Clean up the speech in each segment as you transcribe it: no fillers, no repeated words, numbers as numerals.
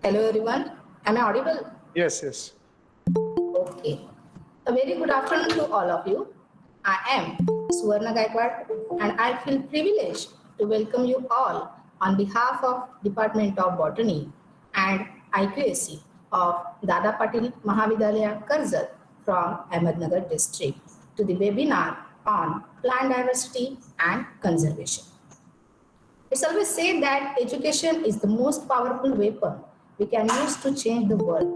Hello everyone. Am I audible? Yes, yes. Okay. A very good afternoon to all of you. I am Suvarna Gaikwad and I feel privileged to welcome you all on behalf of Department of Botany and IQAC of Dada Patil Mahavidyalaya Karjat from Ahmednagar district to the webinar on plant diversity and conservation. It's always said that education is the most powerful weapon we can use to change the world.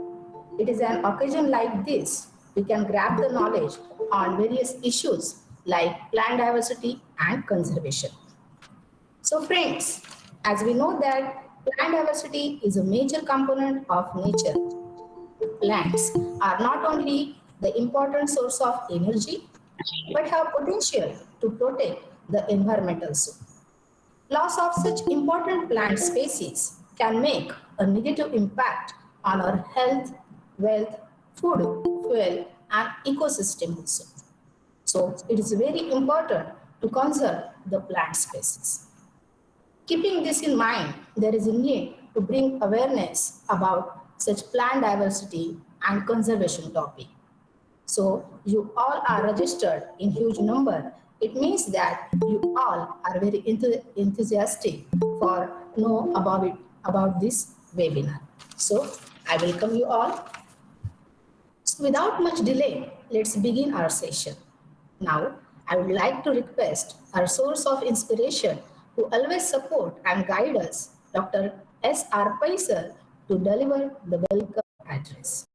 It is an occasion like this we can grab the knowledge on various issues like plant diversity and conservation. So, friends, as we know that plant diversity is a major component of nature, plants are not only the important source of energy but have potential to protect the environment also. Loss of such important plant species can make a negative impact on our health, wealth, food, fuel, and ecosystem also. So it is very important to conserve the plant species. Keeping this in mind, there is a need to bring awareness about such plant diversity and conservation topic. So you all are registered in huge number. It means that you all are very enthusiastic for know about this webinar. So I welcome you all. So without much delay, let's begin our session. Now, I would like to request our source of inspiration who always support and guide us, Dr. S.R. Paisar, to deliver the welcome address.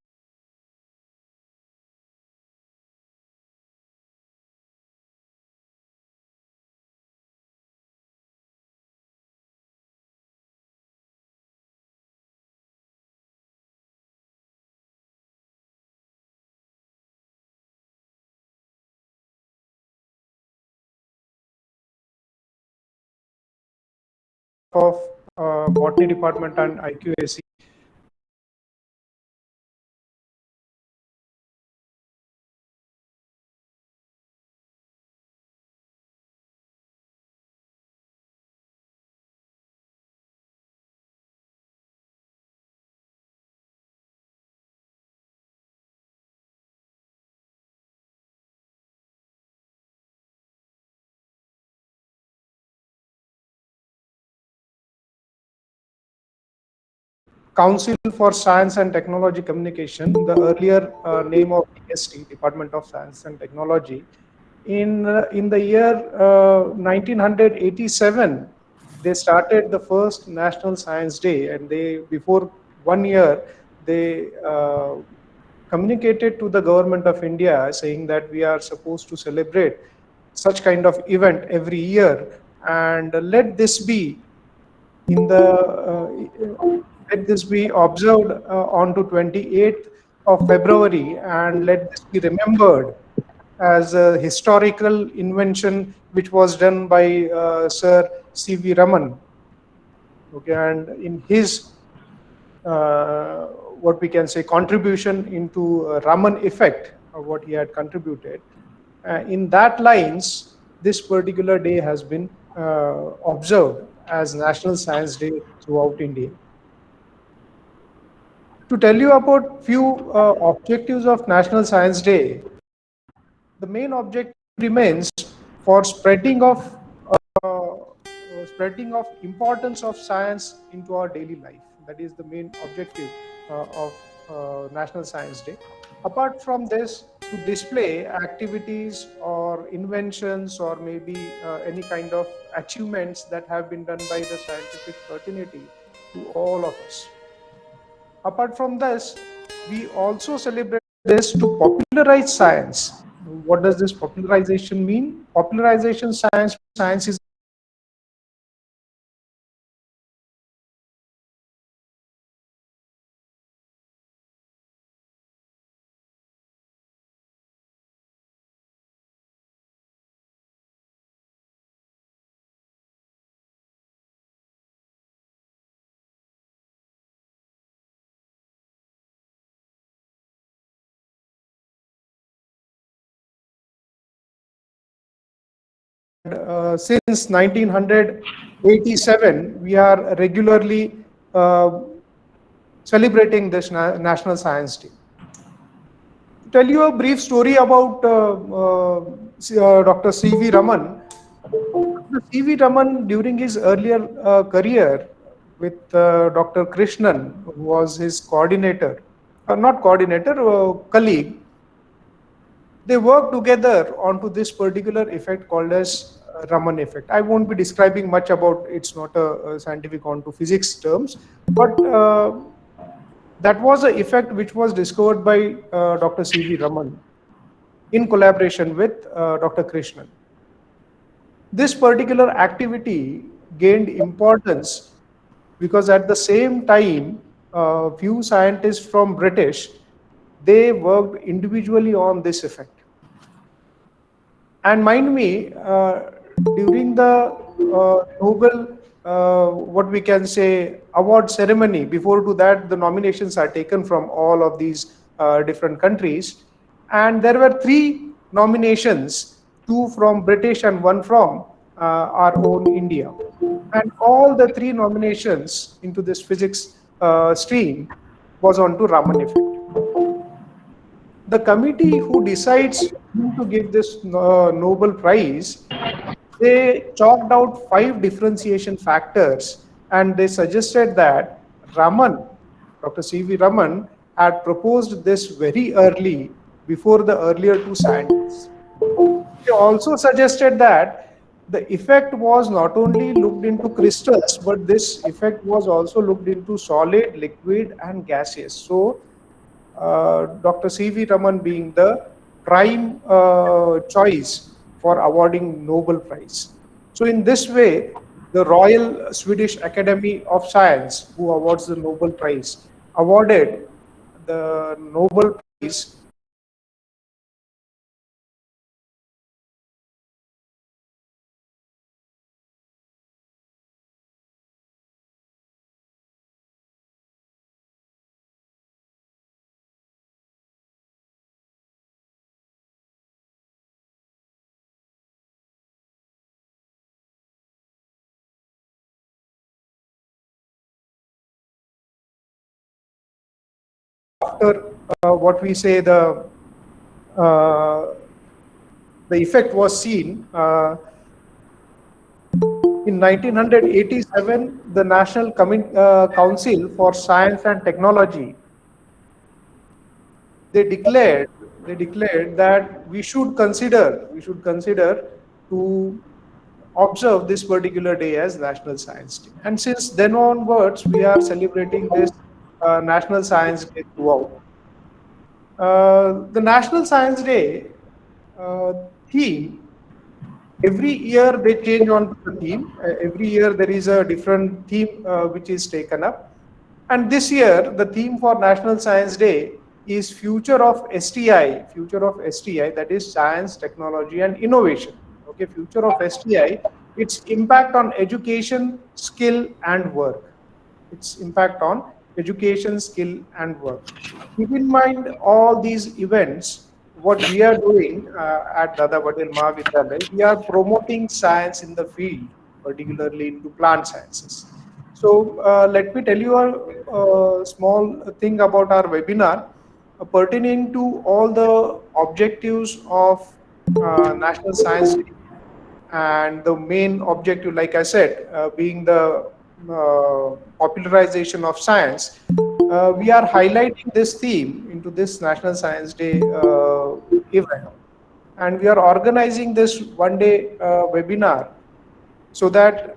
Of Botany Department and IQAC. Council for Science and Technology Communication, the earlier name of DST, Department of Science and Technology. In the year 1987, they started the first National Science Day, and they before 1 year they communicated to the government of India saying that we are supposed to celebrate such kind of event every year, and in the let this be observed on to 28th of February, and let this be remembered as a historical invention which was done by Sir C.V. Raman. Okay, and in his what we can say contribution into Raman effect, what he had contributed. In that lines, this particular day has been observed as National Science Day throughout India. To tell you about few objectives of National Science Day, the main objective remains for spreading of importance of science into our daily life. That is the main objective of National Science Day. Apart from this, to display activities or inventions or maybe any kind of achievements that have been done by the scientific fraternity to all of us. Apart from this, we also celebrate this to popularize science. What does this popularization mean? Popularization science is since 1987, we are regularly uh, celebrating this National Science Day. To tell you a brief story about Dr. C.V. Raman. Dr. C.V. Raman, during his earlier career with Dr. Krishnan, who was his coordinator, not coordinator, colleague, they work together onto this particular effect called as Raman effect. I won't be describing much about it's not a scientific onto physics terms, but that was an effect which was discovered by Dr. C.V. Raman in collaboration with Dr. Krishnan. This particular activity gained importance because at the same time, few scientists from British, they worked individually on this effect. And mind me, during the Nobel, what we can say, award ceremony, before to that, the nominations are taken from all of these different countries. And there were three nominations, two from British and one from our own India. And all the three nominations into this physics stream was onto Raman effect. The committee who decides whom to give this Nobel Prize, they chalked out 5 differentiation factors and they suggested that Raman, Dr. C.V. Raman, had proposed this very early before the earlier two scientists. They also suggested that the effect was not only looked into crystals, but this effect was also looked into solid, liquid, and gaseous. So Dr. C.V. Raman being the prime choice for awarding Nobel Prize. So in this way, the Royal Swedish Academy of Science, who awards the Nobel Prize, awarded the Nobel Prize after what we say uh, the effect was seen. In 1987, the National Council for Science and Technology, they declared that we should consider to observe this particular day as National Science Day. And since then onwards, we are celebrating this National Science Day throughout. The National Science Day theme, every year they change on to the theme. Every year there is a different theme which is taken up. And this year, the theme for National Science Day is future of STI, that is science, technology, and innovation. Okay, future of STI, its impact on education, skill, and work. Its impact on education, skill, and work. Keep in mind all these events. What we are doing at Dada Patel Mahavidyalaya, we are promoting science in the field, particularly into plant sciences. So let me tell you a small thing about our webinar pertaining to all the objectives of National Science Day, and the main objective, like I said, being the popularization of science. We are highlighting this theme into this National Science Day event, and we are organizing this one-day webinar so that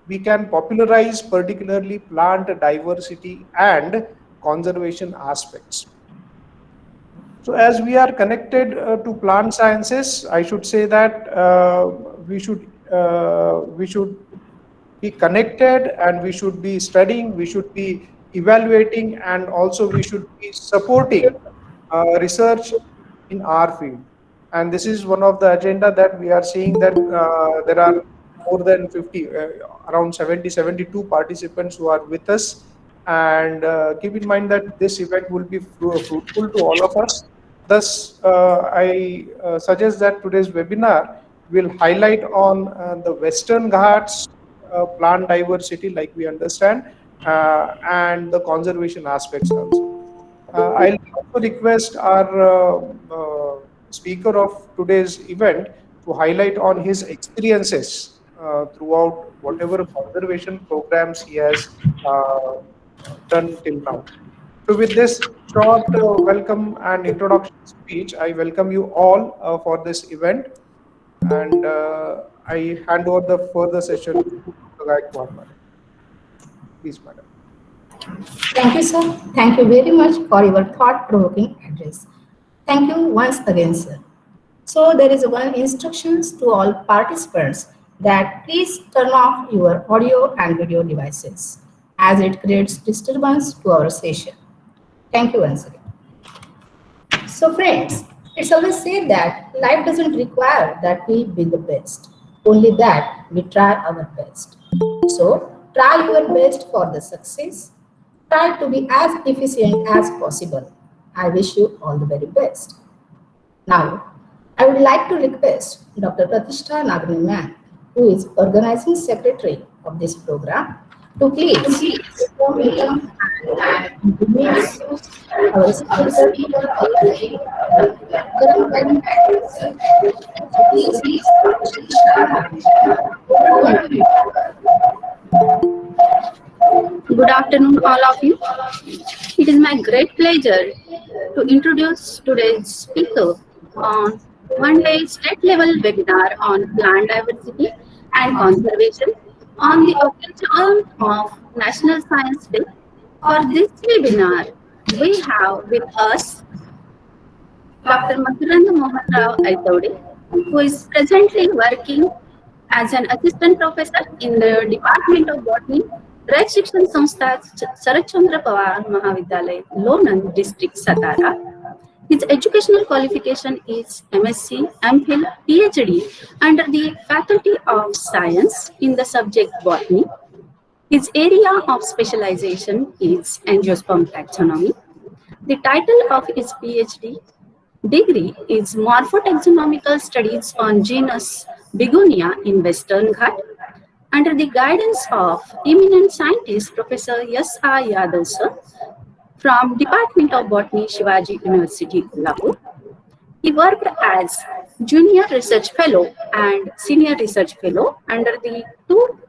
we can popularize particularly plant diversity and conservation aspects. So as we are connected to plant sciences, I should say that we should be connected, and we should be studying, we should be evaluating, and also we should be supporting research in our field. And this is one of the agenda that we are seeing, that there are more than 50, around 70, 72 participants who are with us. And keep in mind that this event will be fruitful to all of us. Thus, I suggest that today's webinar will highlight on the Western Ghats plant diversity, like we understand, and the conservation aspects also. I'll also request our speaker of today's event to highlight on his experiences throughout whatever conservation programs he has done till now. So, with this short welcome and introduction speech, I welcome you all for this event, and I hand over the further session to Dr. Gaikwad, madam. Please, madam. Thank you, sir. Thank you very much for your thought-provoking address. Thank you once again, sir. So there is one instructions to all participants that please turn off your audio and video devices as it creates disturbance to our session. Thank you once again. So friends, it's always said that life doesn't require that we be the best, only that we try our best. So try your best for the success. Try to be as efficient as possible. I wish you all the very best. Now, I would like to request Dr. Pratishtha Nagarajan, who is organizing secretary of this program, to please welcome and introduce our speaker of the day, Dr. Karan Vaidya. So please, Dr. Pratishtha Nagarajan, over to you. Good afternoon, all of you. It is my great pleasure to introduce today's speaker on one-day state-level webinar on plant diversity and conservation on the occasion of National Science Day. For this webinar, we have with us Dr. Makarand Mohan Rao Aitode, who is presently working as an assistant professor in the Department of Botany, Rai Shikshan Sanstha Sarat Chandra Pawar Mahavidyalay, Lonan district, Satara. His educational qualification is MSc, MPhil, PhD under the Faculty of Science in the subject Botany. His area of specialization is Angiosperm taxonomy. The title of his PhD degree is Morphotaxonomical Studies on genus Begonia in Western Ghat under the guidance of eminent scientist Professor S.R. Yadav sir from Department of Botany, Shivaji University, Kolhapur. He worked as Junior Research Fellow and Senior Research Fellow under the two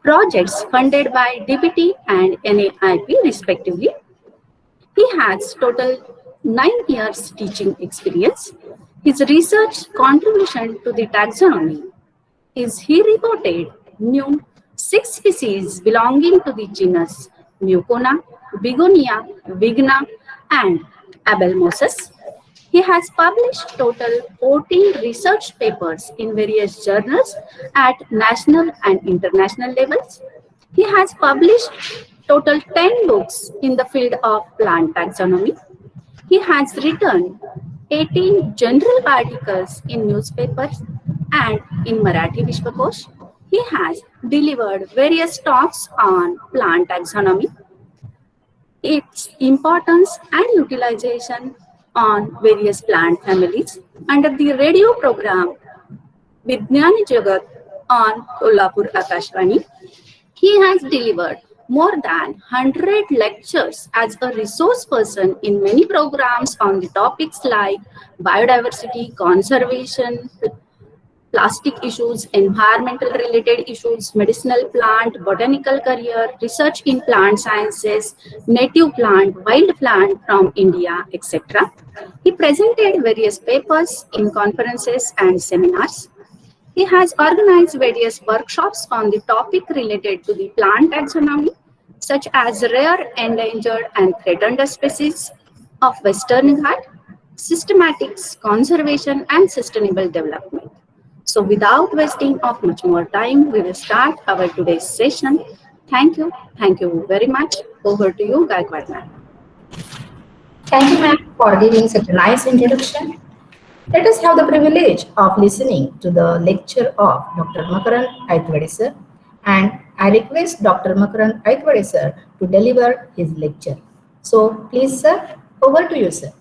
projects funded by DBT and NAIP respectively. He has total 9 years teaching experience. His research contribution to the taxonomy is he reported new 6 species belonging to the genus Mucona, Begonia, Vigna, and Abelmosus. He has published total 14 research papers in various journals at national and international levels. He has published total 10 books in the field of plant taxonomy. He has written 18 general articles in newspapers and in Marathi Vishwakosh. He has delivered various talks on plant taxonomy, its importance and utilization on various plant families under the radio program Vigyan Jagat on Kolhapur Akashvani. He has delivered more than 100 lectures as a resource person in many programs on the topics like biodiversity, conservation, plastic issues, environmental related issues, medicinal plant, botanical career, research in plant sciences, native plant, wild plant from India, etc. He presented various papers in conferences and seminars. He has organized various workshops on the topic related to the plant taxonomy, such as rare, endangered, and threatened species of Western Ghat, systematics, conservation, and sustainable development. So without wasting of much more time, we will start our today's session. Thank you. Thank you very much. Over to you, Gaikwad ma'am. Thank you, ma'am, for giving such a nice introduction. Let us have the privilege of listening to the lecture of Dr. Makaran Aitwade sir, and I request Dr. Makaran Aitwade sir to deliver his lecture. So please, sir, over to you, sir.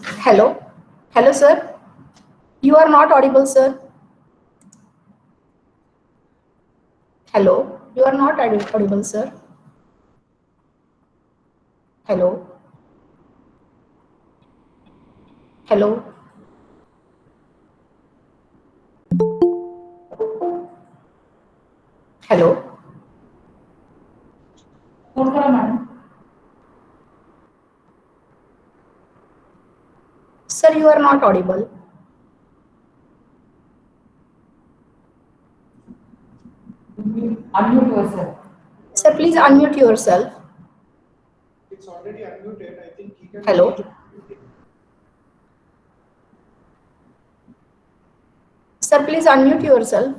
Hello? Hello, sir? You are not audible, sir. Hello? You are not audible, sir. Hello? Hello? Hello? Phone करा madam. Sir, you are not audible. Unmute yourself. Sir, please unmute yourself. It's already unmuted. I think he can. Hello? Sir, please unmute yourself.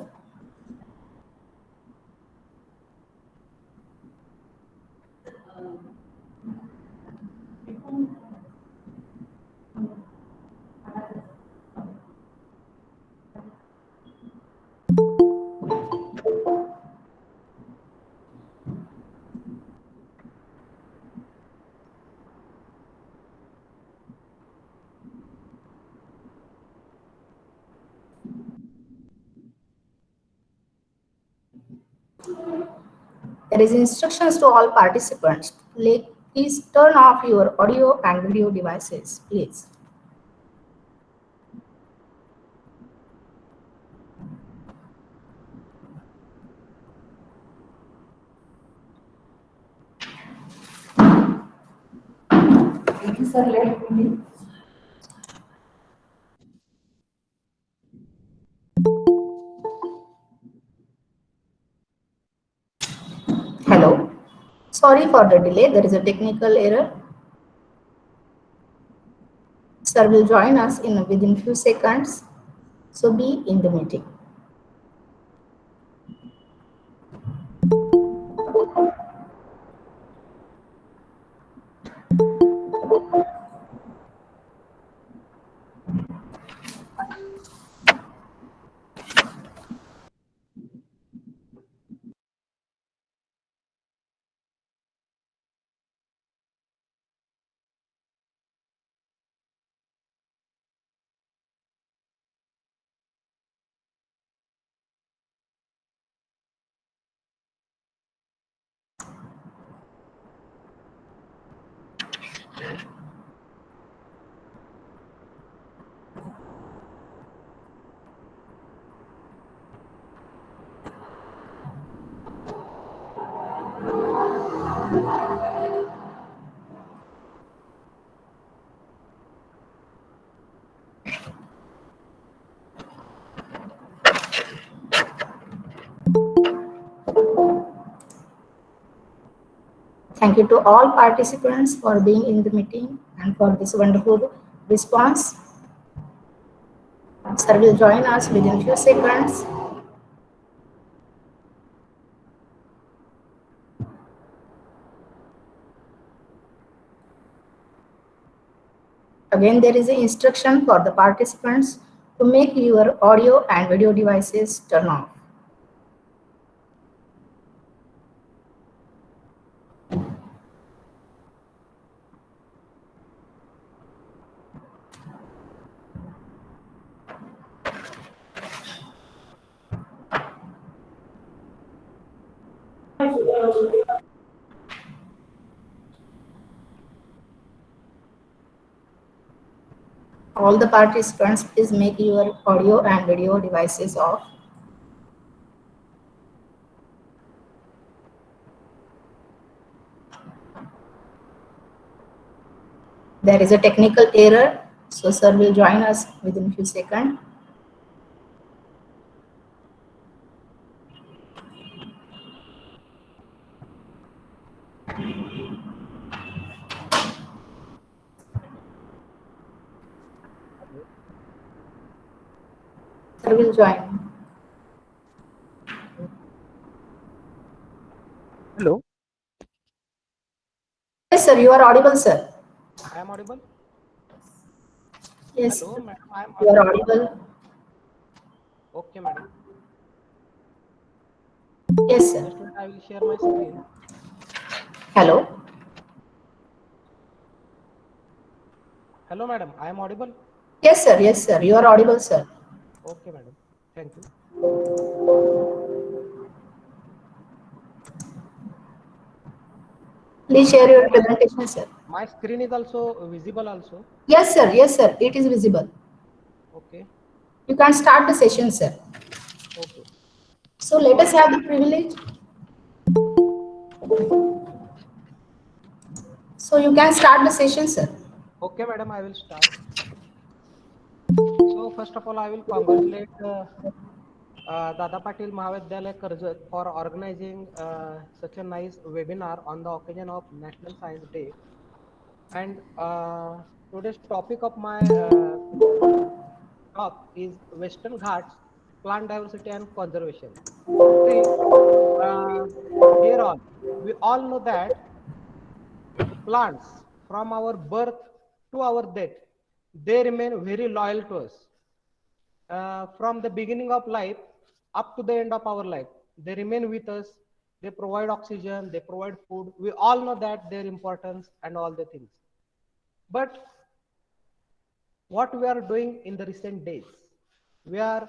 There is instructions to all participants. Please turn off your audio and video devices, please. Sir, let me. Hello. Sorry for the delay. There is a technical error. Sir will join us within few seconds. So be in the meeting. Thank you to all participants for being in the meeting and for this wonderful response. Sir will join us within few seconds. Again, there is an instruction for the participants to make your audio and video devices turn off. All the participants, please make your audio and video devices off. There is a technical error, so sir will join us within few seconds. Sir will join. Hello. Yes, sir, you are audible, sir. I am audible. Yes, Hello, madam. I am you are audible. audible. Okay, madam. Yes, sir. Just I will share my screen. Hello. Hello, madam. I am audible. Yes, sir. Yes, sir. You are audible, sir. Okay, madam. Thank you. Please share your presentation, sir. My screen is also visible also. Yes, sir. Yes, sir. It is visible. Okay. You can start the session, sir. Okay. So let us have the privilege. So you can start the session, sir. Okay, madam. I will start. So first of all, I will congratulate Dada Patil Mahavidyalaya Karjat for organizing such a nice webinar on the occasion of National Science Day. And today's topic of my talk is Western Ghats, plant diversity and conservation. See, uh, dear all, we all know that plants from our birth to our death, they remain very loyal to us. From the beginning of life up to the end of our life, they remain with us. They provide oxygen, they provide food. We all know that their importance and all the things. But what we are doing in the recent days, we are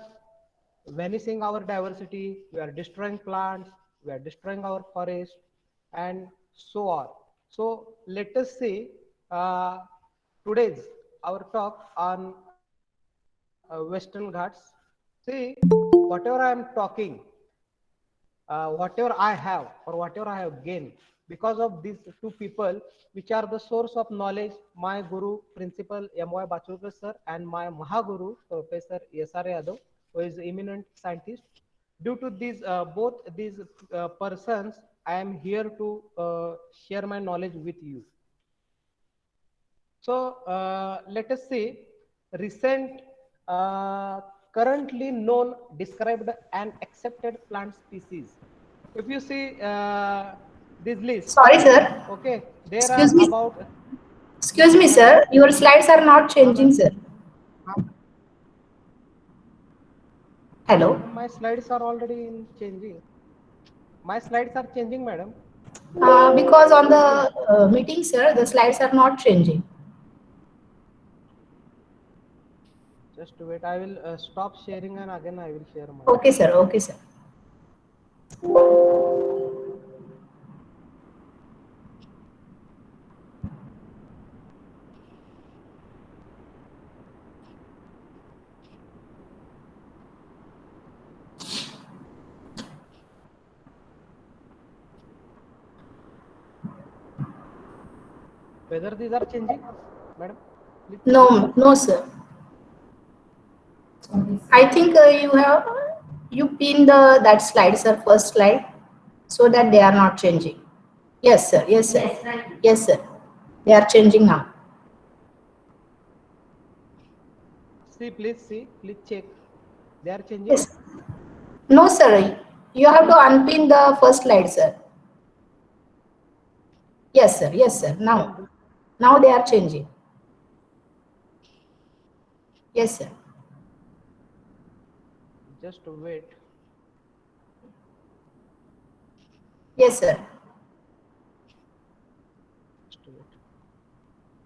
vanishing our diversity, we are destroying plants, we are destroying our forest, and so on. So let us see today's our talk on Western Ghats. See, whatever I am talking, whatever I have or whatever I have gained because of these two people, which are the source of knowledge, my Guru, Principal M.Y. Bachurkar sir, and my Mahaguru, Professor S.R. Yadav, who is eminent scientist. Due to these both these persons, I am here to share my knowledge with you. So let us see recent currently known described and accepted plant species. If you see this list, Sorry, sir. okay, there are Excuse me. about Excuse me, madam, sir. Your slides are not changing, madam, sir. Hello. madam, my slides are already in changing. My slides are changing, madam. Because on the meeting, sir, the slides are not changing. Just wait. I will stop sharing and again I will share my. Okay, sir. Okay, sir. Whether these are changing, madam, please check. No, no, sir. I think you pin the that slide, sir, first slide, so that they are not changing. Yes, sir. Yes, sir. Yes, sir. They are changing now. Please check. They are changing. Yes. No, sir. You have to unpin the first slide, sir. Yes, sir. Yes, sir. Then Now they are changing. Yes, sir. just wait. Yes, sir. Just wait.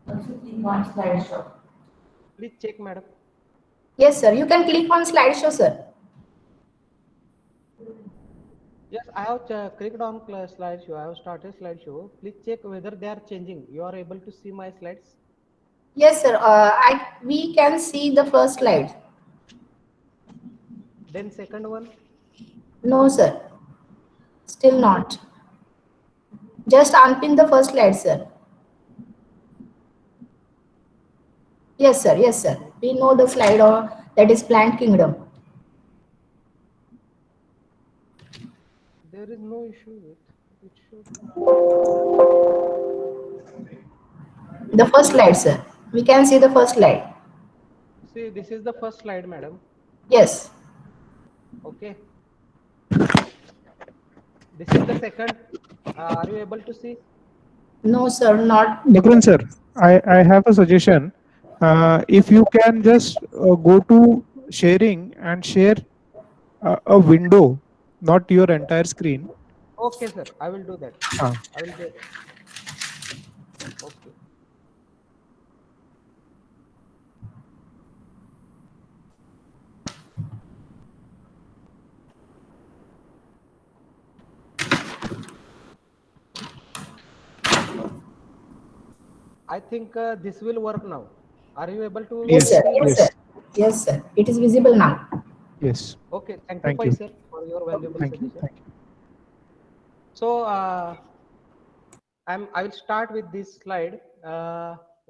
Also click on slideshow. Please check, madam. Yes, sir. You can click on slideshow, sir. Yes, I have clicked on slideshow. I have started slideshow. Please check whether they are changing. You are able to see my slides. Yes, sir. We can see the first slide. Then second one. No, sir. Still not. Just unpin the first slide, sir. Yes, sir. Yes, sir. We know the slide that is plant kingdom. There is no issue with it. Should The first slide, sir. We can see the first slide. see. This is the first slide, madam. Yes. Okay. This is the second. Are you able to see? No, sir. Not. Nikran sir, I have a suggestion. If you can just go to sharing and share a window, not your entire screen. Okay, sir. I will do that. Uh, I will do that. Okay. I think this will work now. Are you able to Yes, Yes, sir. see Yes, this? sir. yes, Yes, sir. It is visible now. yes. Okay, thank you, Thank Pai you. sir, for your valuable Thank you. suggestion. Thank you. So I will start with this slide.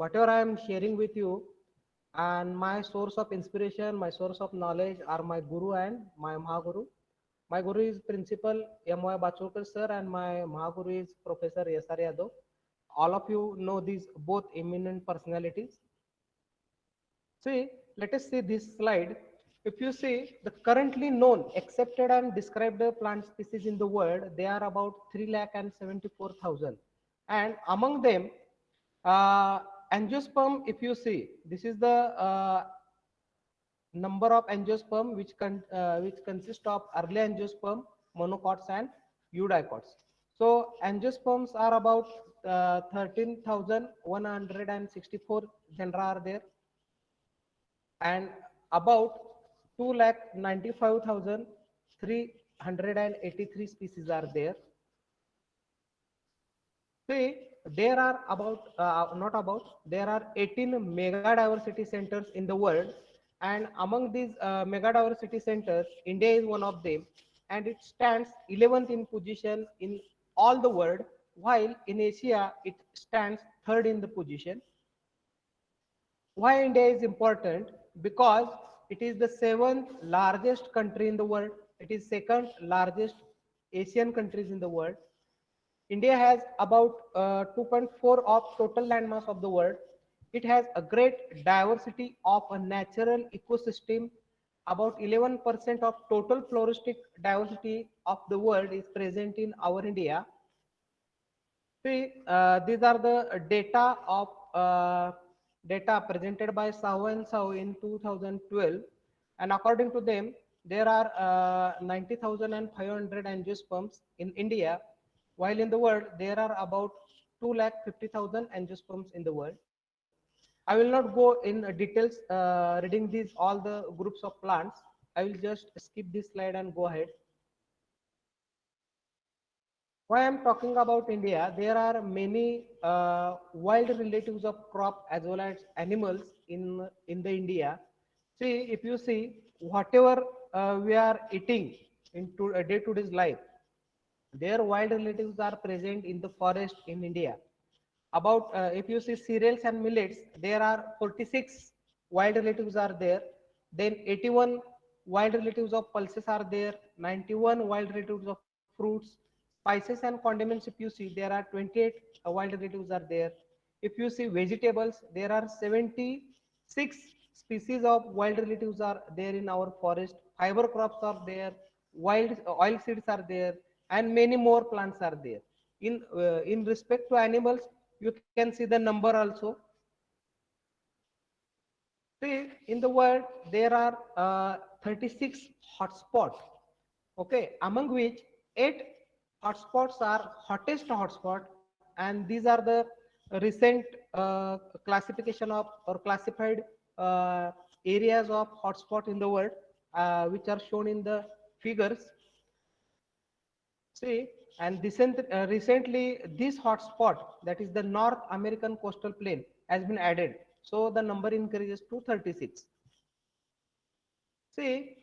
Whatever I am sharing with you, and my source of inspiration, my source of knowledge are my guru and my Mahaguru. My guru is Principal M.Y. Bachokar sir, and my Mahaguru is Professor S.R. Yadav. All of you know these both eminent personalities. See, let us see this slide. If you see the currently known, accepted and described plant species in the world, they are about 3,74,000. And among them, uh, angiosperm, if you see, this is the number of angiosperm which consist of early angiosperm, monocots and eudicots. So angiosperms are about 13,164 genera are there, and about 2,95,383 species are there. See, there are not about, there are 18 mega diversity centers in the world, and among these mega diversity centers, India is one of them, and it stands 11th in position in all the world, while in Asia it stands third in the position. Why India is important? Because it is the seventh largest country in the world. It is second largest Asian countries in the world. India has about 2.4 of total landmass of the world. It has a great diversity of a natural ecosystem. About 11% of total floristic diversity of the world is present in our India. See, these are the data presented by Sao and Sao in 2012, and according to them, there are 90,500 angiosperms in India, while in the world there are about 250,000 angiosperms in the world. I will not go in details reading these all the groups of plants. I will just skip this slide and go ahead. Why I'm talking about India, there are many wild relatives of crop as well as animals in the India. See, if you see whatever we are eating into a day-to-day life, their wild relatives are present in the forest in India. About if you see cereals and millets, there are 46 wild relatives are there. Then 81 wild relatives of pulses are there. 91 wild relatives of fruits, spices and condiments. If you see, there are 28 wild relatives are there. If you see vegetables, there are 76 species of wild relatives are there in our forest. Fiber crops are there. Wild oil seeds are there, and many more plants are there. In respect to animals, you can see the number also. See, in the world there are 36 hotspots. Okay, among which 8 hotspots are hottest hotspot, and these are the recent classification of or classified uh, areas of hotspot in the world, which are shown in the figures. See, and recently this hotspot, that is the North American coastal plain, has been added. So the number increases to 36. See,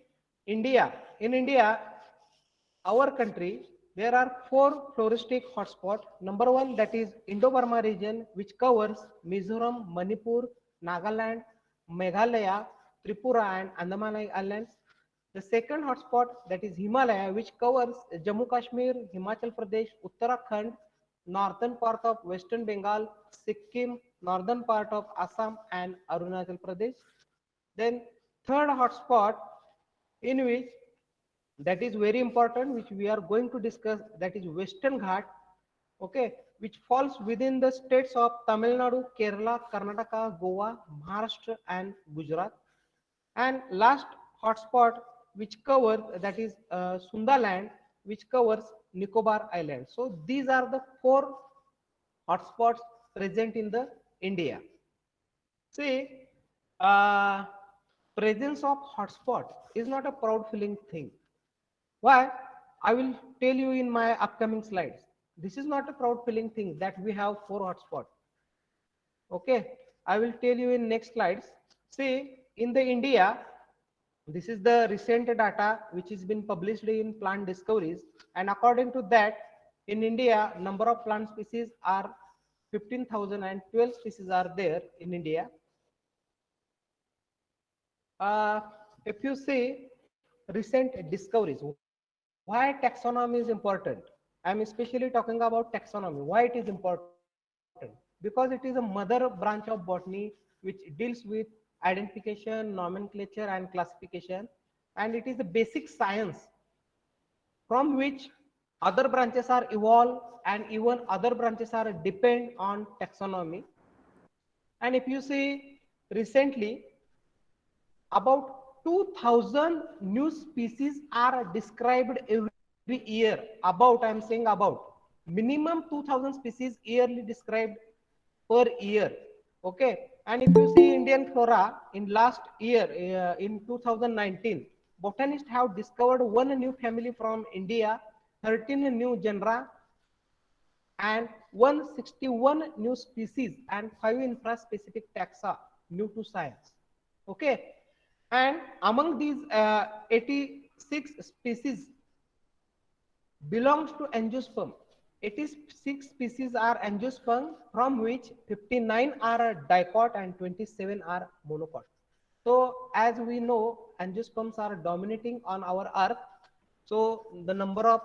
in India, our country, there are 4 floristic hotspots. Number one, that is Indo-Burma region, which covers Mizoram, Manipur, Nagaland, Meghalaya, Tripura, and Andaman Islands. The second hotspot, that is Himalaya, which covers Jammu Kashmir, Himachal Pradesh, Uttarakhand, northern part of Western Bengal, Sikkim, northern part of Assam, and Arunachal Pradesh. Then third hotspot, in which that is very important, which we are going to discuss, that is Western Ghat, okay, which falls within the states of Tamil Nadu, Kerala, Karnataka, Goa, Maharashtra, and Gujarat. And last hotspot, which covers, that is Sundaland, which covers Nicobar Island. So these are the 4 hotspots present in the India. See, uh, presence of hotspot is not a proud feeling thing. Why? I will tell you in my upcoming slides. This is not a proud feeling thing that we have 4 hotspots. Okay, I will tell you in next slides. See, in the India, this is the recent data which has been published in plant discoveries, and according to that, in India, number of plant species are 15,000 and 12 species are there in India. Uh, if you see recent discoveries, why taxonomy is important? I'm especially talking about taxonomy. Why it is important? Because it is a mother branch of botany which deals with identification, nomenclature, and classification, and it is the basic science from which other branches are evolved, and even other branches are depend on taxonomy. And if you see recently, about 2000 new species are described every year. About, I'm saying about, minimum 2000 species yearly described per year. Okay, and if you see Indian flora in last year, in 2019, botanists have discovered one new family from India, 13 new genera, and 161 new species, and 5 infra-specific taxa new to science. Okay, and among these 86 species belongs to angiosperm. 86 species are angiosperm, from which 59 are dicot and 27 are monocot. So as we know, angiosperms are dominating on our earth. So the number of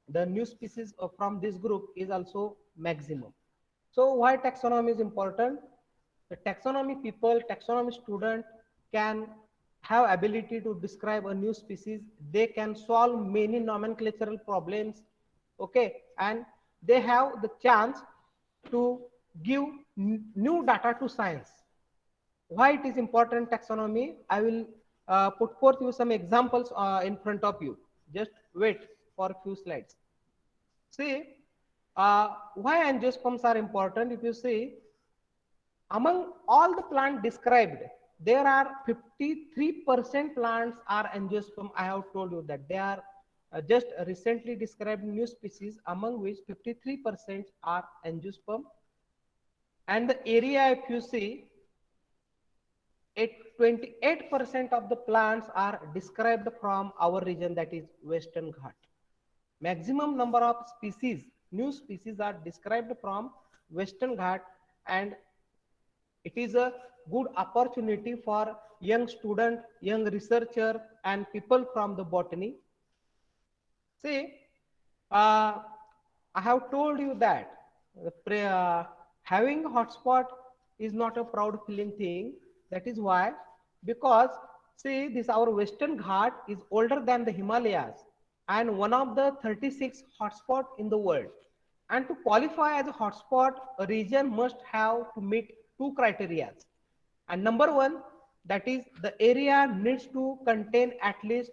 the new species from this group is also maximum. So why taxonomy is important? The taxonomy people, taxonomy student can have ability to describe a new species. They can solve many nomenclatural problems. Okay, and they have the chance to give new data to science. Why it is important taxonomy? I will put forth you some examples in front of you. Just wait for a few slides. See, why angiosperms are important? If you see, among all the plants described, there are 53% plants are angiosperm. I have told you that they are just recently described new species, among which 53% are angiosperm. And the area, if you see, 28% of the plants are described from our region, that is Western Ghat. Maximum number of species, new species are described from Western Ghat, and it is a good opportunity for young student, young researcher, and people from the botany. See, uh, I have told you that having a hotspot is not a proud feeling thing. That is why, because see, this our Western Ghat is older than the Himalayas and one of the 36 hotspot in the world. And to qualify as a hotspot, a region must have to meet two criteria. And number one, that is the area needs to contain at least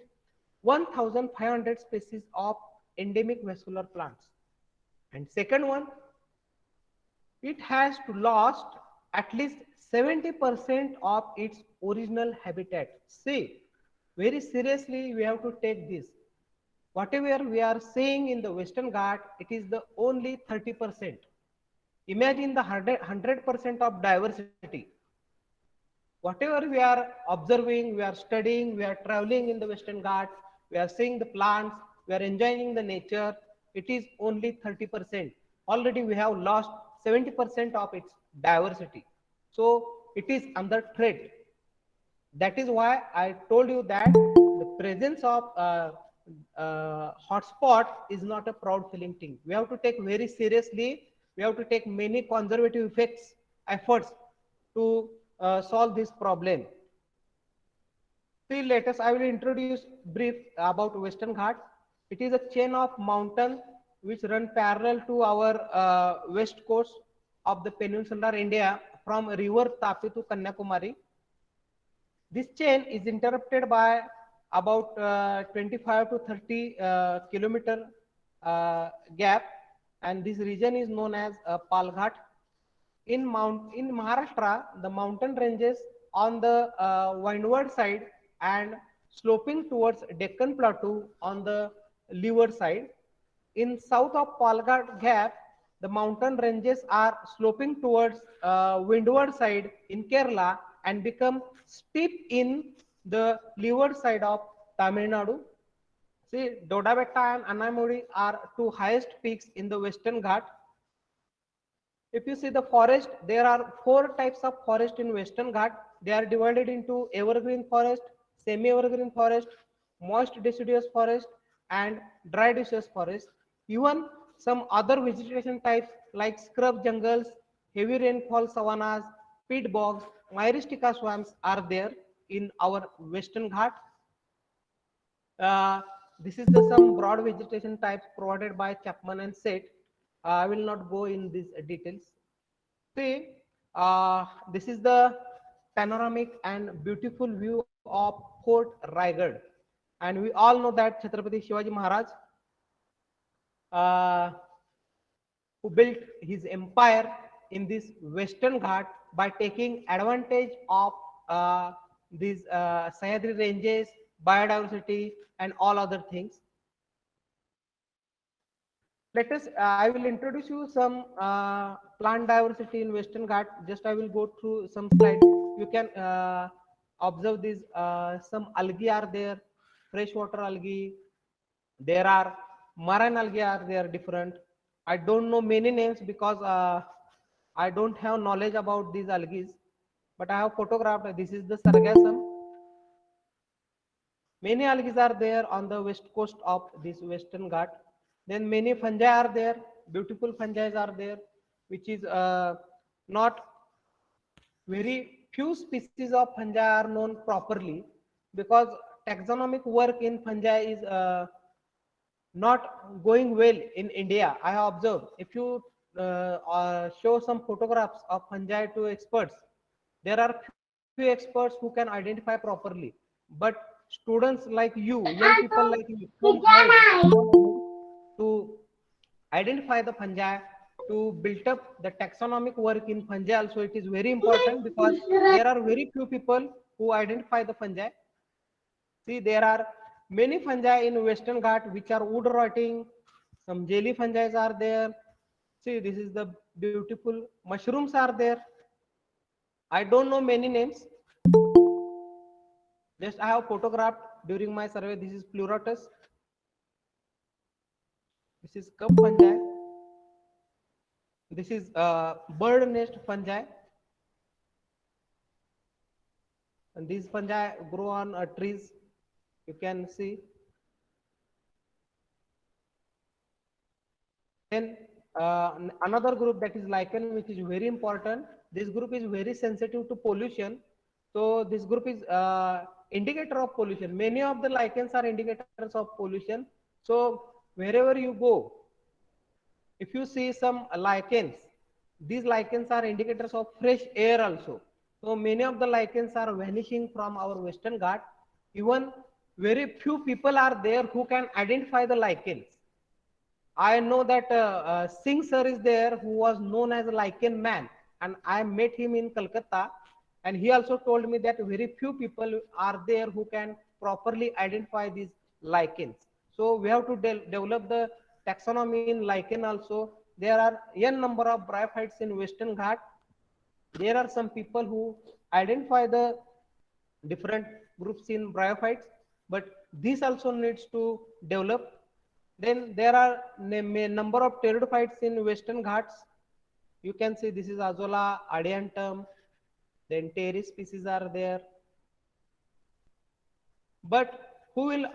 1,500 species of endemic vascular plants. And second one, it has to lost at least 70% of its original habitat. See, very seriously we have to take this. Whatever we are saying in the Western Ghat, it is the only 30%. Imagine the 100% of diversity. Whatever we are observing, we are studying, we are traveling in the Western Ghats, we are seeing the plants, we are enjoying the nature, it is only 30%. Already we have lost 70% of its diversity. So it is under threat. That is why I told you that the presence of hotspot is not a proud feeling thing. We have to take very seriously. We have to take many conservative efforts to solve this problem. See, let us, I will introduce brief about Western Ghat. It is a chain of mountains which run parallel to our west coast of the peninsular India from river Tapi to Kanyakumari. This chain is interrupted by about 25 to 30 kilometer gap, and this region is known as Palghat. In Maharashtra, the mountain ranges on the windward side and sloping towards Deccan Plateau on the leeward side. In south of Palghat Gap, the mountain ranges are sloping towards windward side in Kerala and become steep in the leeward side of Tamil Nadu. See, Dodabetta and Anamuri are two highest peaks in the Western Ghat. If you see the forest, there are four types of forest in Western Ghat. They are divided into evergreen forest, semi-evergreen forest, moist deciduous forest, and dry deciduous forest. Even some other vegetation types like scrub jungles, heavy rainfall savannas, peat bogs, myristica swamps are there in our Western Ghat. Uh, this is the some broad vegetation types provided by Chapman and Seth. I will not go in these details. See, this is the panoramic and beautiful view of Fort Raigad. And we all know that Chhatrapati Shivaji Maharaj, uh, who built his empire in this Western Ghat by taking advantage of these Sahyadri ranges, biodiversity, and all other things. Let us, I will introduce you some plant diversity in Western Ghat. Just I will go through some slides. You can observe these, some algae are there, freshwater algae. There are marine algae are there different. I don't know many names because I don't have knowledge about these algae, but I have photographed. This is the sargassum. Many algae are there on the west coast of this Western Ghat. Then many fungi are there, beautiful fungi are there, which is not very few species of fungi are known properly because taxonomic work in fungi is not going well in India. I have observed. If you show some photographs of fungi to experts, there are few experts who can identify properly. But students like you, young people like you, to identify the fungi, to build up the taxonomic work in fungi also it is very important because there are very few people who identify the fungi. See, there are many fungi in Western Ghat which are wood rotting. Some jelly fungi are there. See, this is the beautiful mushrooms are there. I don't know many names. Just I have photographed during my survey. This is Pleurotus. This is cup fungi. This is bird nest fungi. And these fungi grow on trees. You can see. Then another group that is lichen, which is very important. This group is very sensitive to pollution. So this group is indicator of pollution. Many of the lichens are indicators of pollution. So wherever you go, if you see some lichens, these lichens are indicators of fresh air also. So many of the lichens are vanishing from our Western Ghat. Even very few people are there who can identify the lichens. I know that Singh sir is there, who was known as a lichen man, and I met him in Calcutta, and he also told me that very few people are there who can properly identify these lichens. So we have to develop the taxonomy in lichen also. There are n number of bryophytes in Western Ghat. There are some people who identify the different groups in bryophytes, but this also needs to develop. Then there are a number of pteridophytes in Western Ghats. You can see this is Azolla, Adiantum, then Pteris species are there. But who will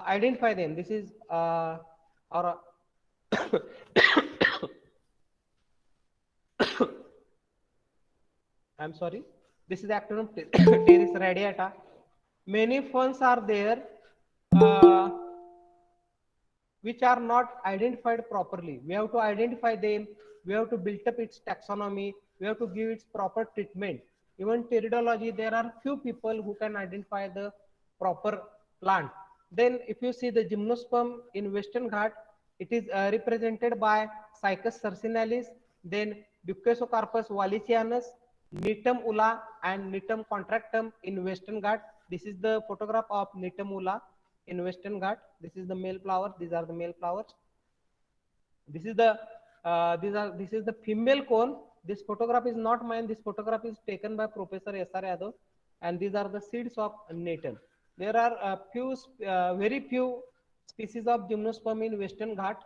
identify them? This is our I'm sorry. This is Actinum Pteris radiata. Many ferns are there. Which are not identified properly. We have to identify them. We have to build up its taxonomy. We have to give its proper treatment. Even pteridology, there are few people who can identify the proper plant. Then if you see the gymnosperm in Western Ghat, it is represented by Cycas circinalis, then Ducasocarpus wallicianus, Nitum ula and Nitum contractum in Western Ghat. This is the photograph of Nitum ula in Western Ghat. This is the male flower. These are the male flowers. This is the This is the female cone. This photograph is not mine. This photograph is taken by Professor S.R. Yadav, and these are the seeds of nattle. There are very few species of gymnosperm in Western Ghat,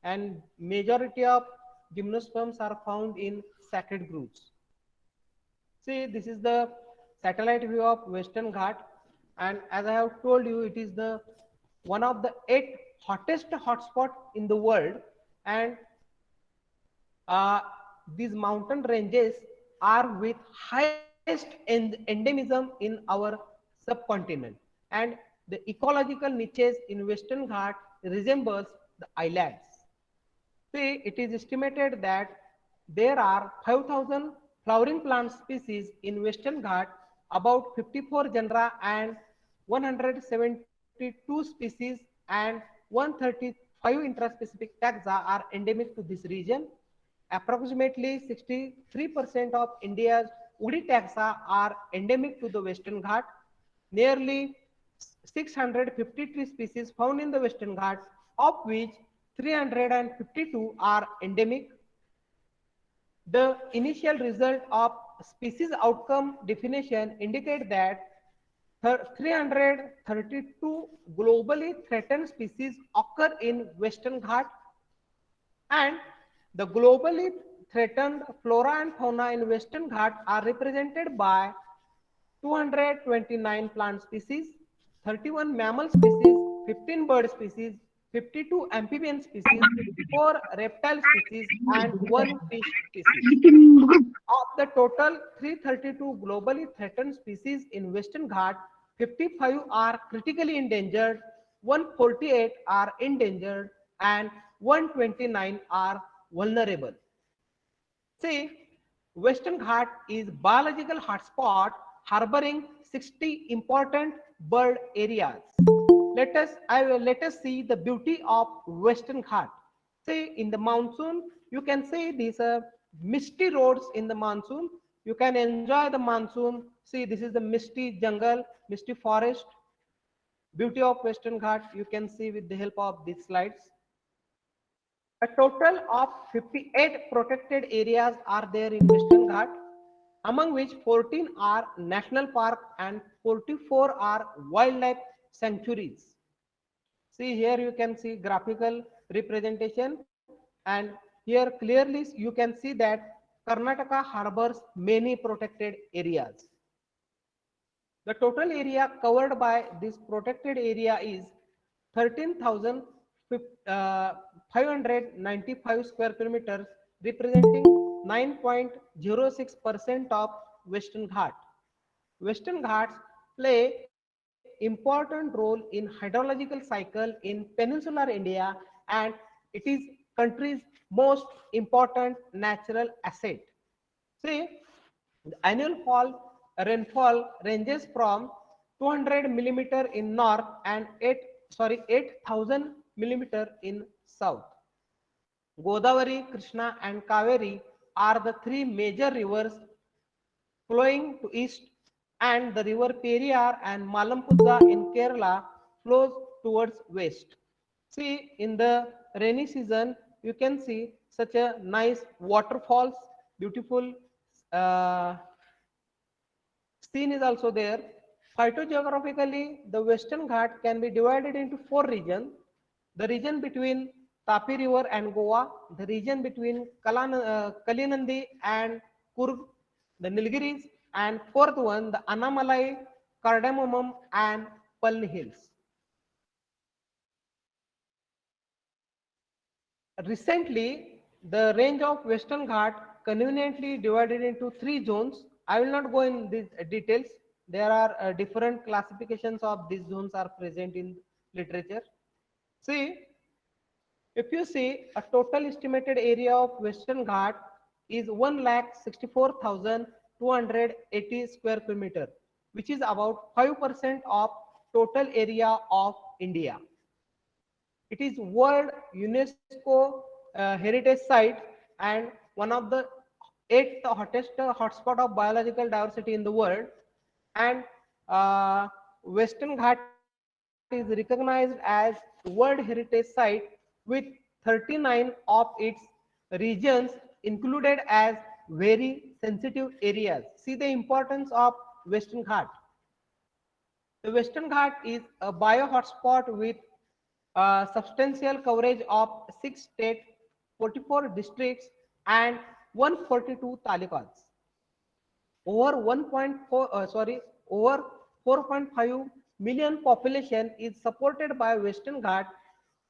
and majority of gymnosperms are found in sacred grooves. See, this is the satellite view of Western Ghat, and as I have told you, it is the one of the 8 hottest hotspot in the world, and these mountain ranges are with highest endemism in our subcontinent, and the ecological niches in Western Ghat resembles the islands. See, it is estimated that there are 5,000 flowering plant species in Western Ghat, about 54 genera and 172 species and 135 intraspecific taxa are endemic to this region. Approximately 63% of India's woody taxa are endemic to the Western Ghat. Nearly 653 species found in the Western Ghats, of which 352 are endemic. The initial result of species outcome definition indicate that 332 globally threatened species occur in Western Ghat, and the globally threatened flora and fauna in Western Ghat are represented by 229 plant species, 31 mammal species, 15 bird species, 52 amphibian species, 4 reptile species, and 1 fish species. Of the total 332 globally threatened species in Western Ghat, 55 are critically endangered, 148 are endangered, and 129 are vulnerable. See, Western Ghat is biological hotspot harboring 60 important bird areas. Let us see the beauty of Western Ghat. See, in the monsoon, you can see these misty roads in the monsoon. You can enjoy the monsoon. See, this is the misty jungle, misty forest. Beauty of Western Ghat you can see with the help of these slides. A total of 58 protected areas are there in Western Ghat, among which 14 are national park and 44 are wildlife sanctuaries. See, here you can see graphical representation, and here clearly you can see that Karnataka harbors many protected areas. The total area covered by this protected area is 13,595 square kilometers, representing 9.06% of Western Ghat. Western Ghats play important role in hydrological cycle in peninsular India, and it is country's most important natural asset. See, the annual rainfall ranges from 200 millimeter in north and 8,000 millimeter in south. Godavari, Krishna, and Kaveri are the 3 major rivers flowing to east, and the river Periyar and Malampuzha in Kerala flows towards west. See, in the rainy season, you can see such a nice waterfalls, beautiful uh, scene is also there. Phytogeographically, the Western Ghat can be divided into 4 regions. The region between Tapi River and Goa, the region between Kalinandi and Kurg, the Nilgiris, and fourth one, the Anamalai, Cardamom, and Palni Hills. Recently, the range of Western Ghat conveniently divided into 3 zones. I will not go in these details. There are different classifications of these zones are present in literature. See, if you see a total estimated area of Western Ghat is 1,64,280 square kilometer, which is about 5% of total area of India. It is World UNESCO Heritage Site and one of the 8th hottest hotspot of biological diversity in the world. And Western Ghat is recognized as World Heritage Site with 39 of its regions included as very sensitive areas. See the importance of Western Ghat. The Western Ghat is a bio hotspot with substantial coverage of 6 states, 44 districts, and 142 talukas. Over 4.5 million population is supported by Western Ghat,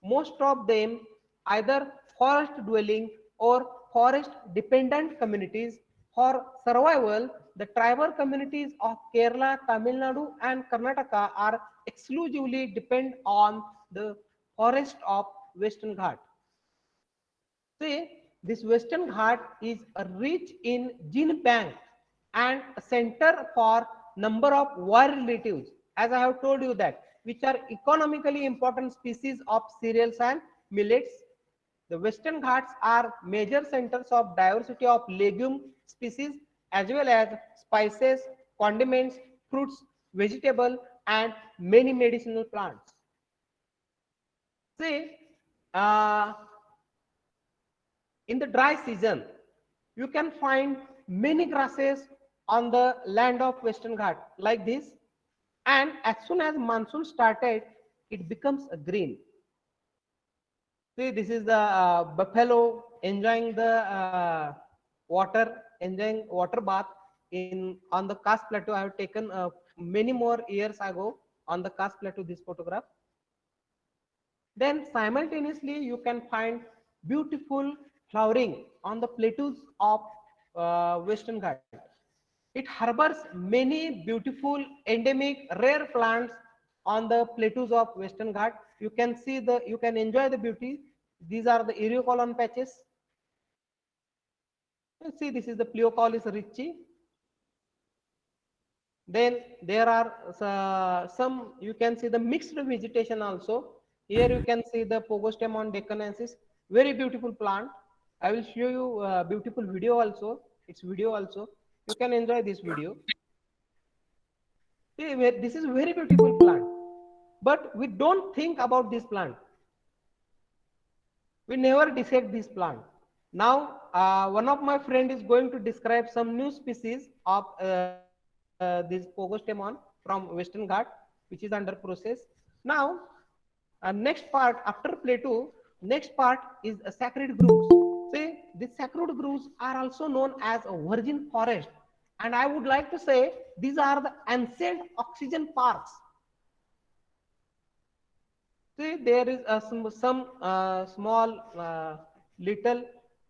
most of them either forest dwelling or forest dependent communities. For survival, the tribal communities of Kerala, Tamil Nadu and Karnataka are exclusively depend on the forest of Western Ghat. See, this Western Ghat is rich in gene bank and a center for number of wild relatives, as I have told you that, which are economically important species of cereals and millets. The Western Ghats are major centers of diversity of legume species as well as spices, condiments, fruits, vegetable and many medicinal plants. See, uh, in the dry season, you can find many grasses on the land of Western Ghat like this. And as soon as monsoon started, it becomes a green. See, this is the buffalo enjoying the water, enjoying water bath in on the Khas Plateau. I have taken many more years ago on the Khas Plateau this photograph. Then simultaneously you can find beautiful flowering on the plateaus of Western Ghat. It harbors many beautiful endemic rare plants on the plateaus of Western Ghat. You can see you can enjoy the beauty. These are the Eriocolon patches. You see, this is the Pleocollis ritchie. Then there are some, you can see the mixed vegetation also. Here you can see the Pogostemon deccanensis, very beautiful plant. I will show you a beautiful video also. It's video also. You can enjoy this video. See, this is very beautiful plant, but we don't think about this plant. We never dissect this plant. Now, one of my friend is going to describe some new species of this Pogostemon from Western Ghat, which is under process. Now, next part after plateau, next part is a sacred groves. See, these sacred groves are also known as a virgin forest, and I would like to say these are the ancient oxygen parks. See, there is some small little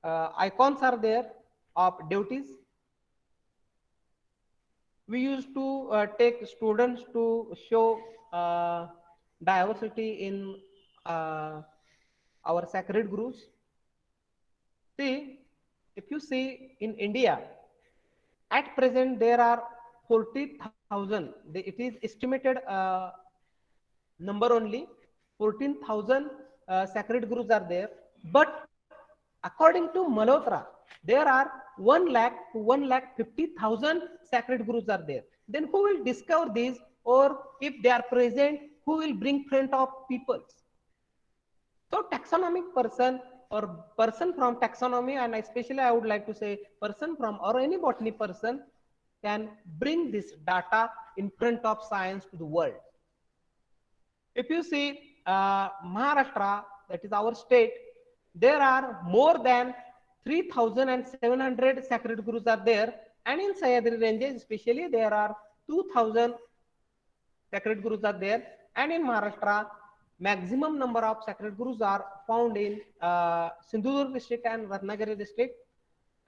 icons are there of devotees. We used to take students to show diversity in our sacred groves. See, if you see in India, at present there are 40,000. It is estimated number only 14,000 sacred groves are there. But according to Malhotra, there are 1 lakh to 1,50,000 sacred groves are there. Then who will discover these, or if they are present, who will bring front of people? So taxonomic person or person from taxonomy, and especially I would like to say person from or any botany person can bring this data in front of science to the world. If you see Maharashtra, that is our state, there are more than 3,700 sacred groves are there, and in Sahyadri ranges especially there are 2,000 sacred groves are there, and in Maharashtra maximum number of sacred groves are found in Sindhudurg district and Ratnagiri district,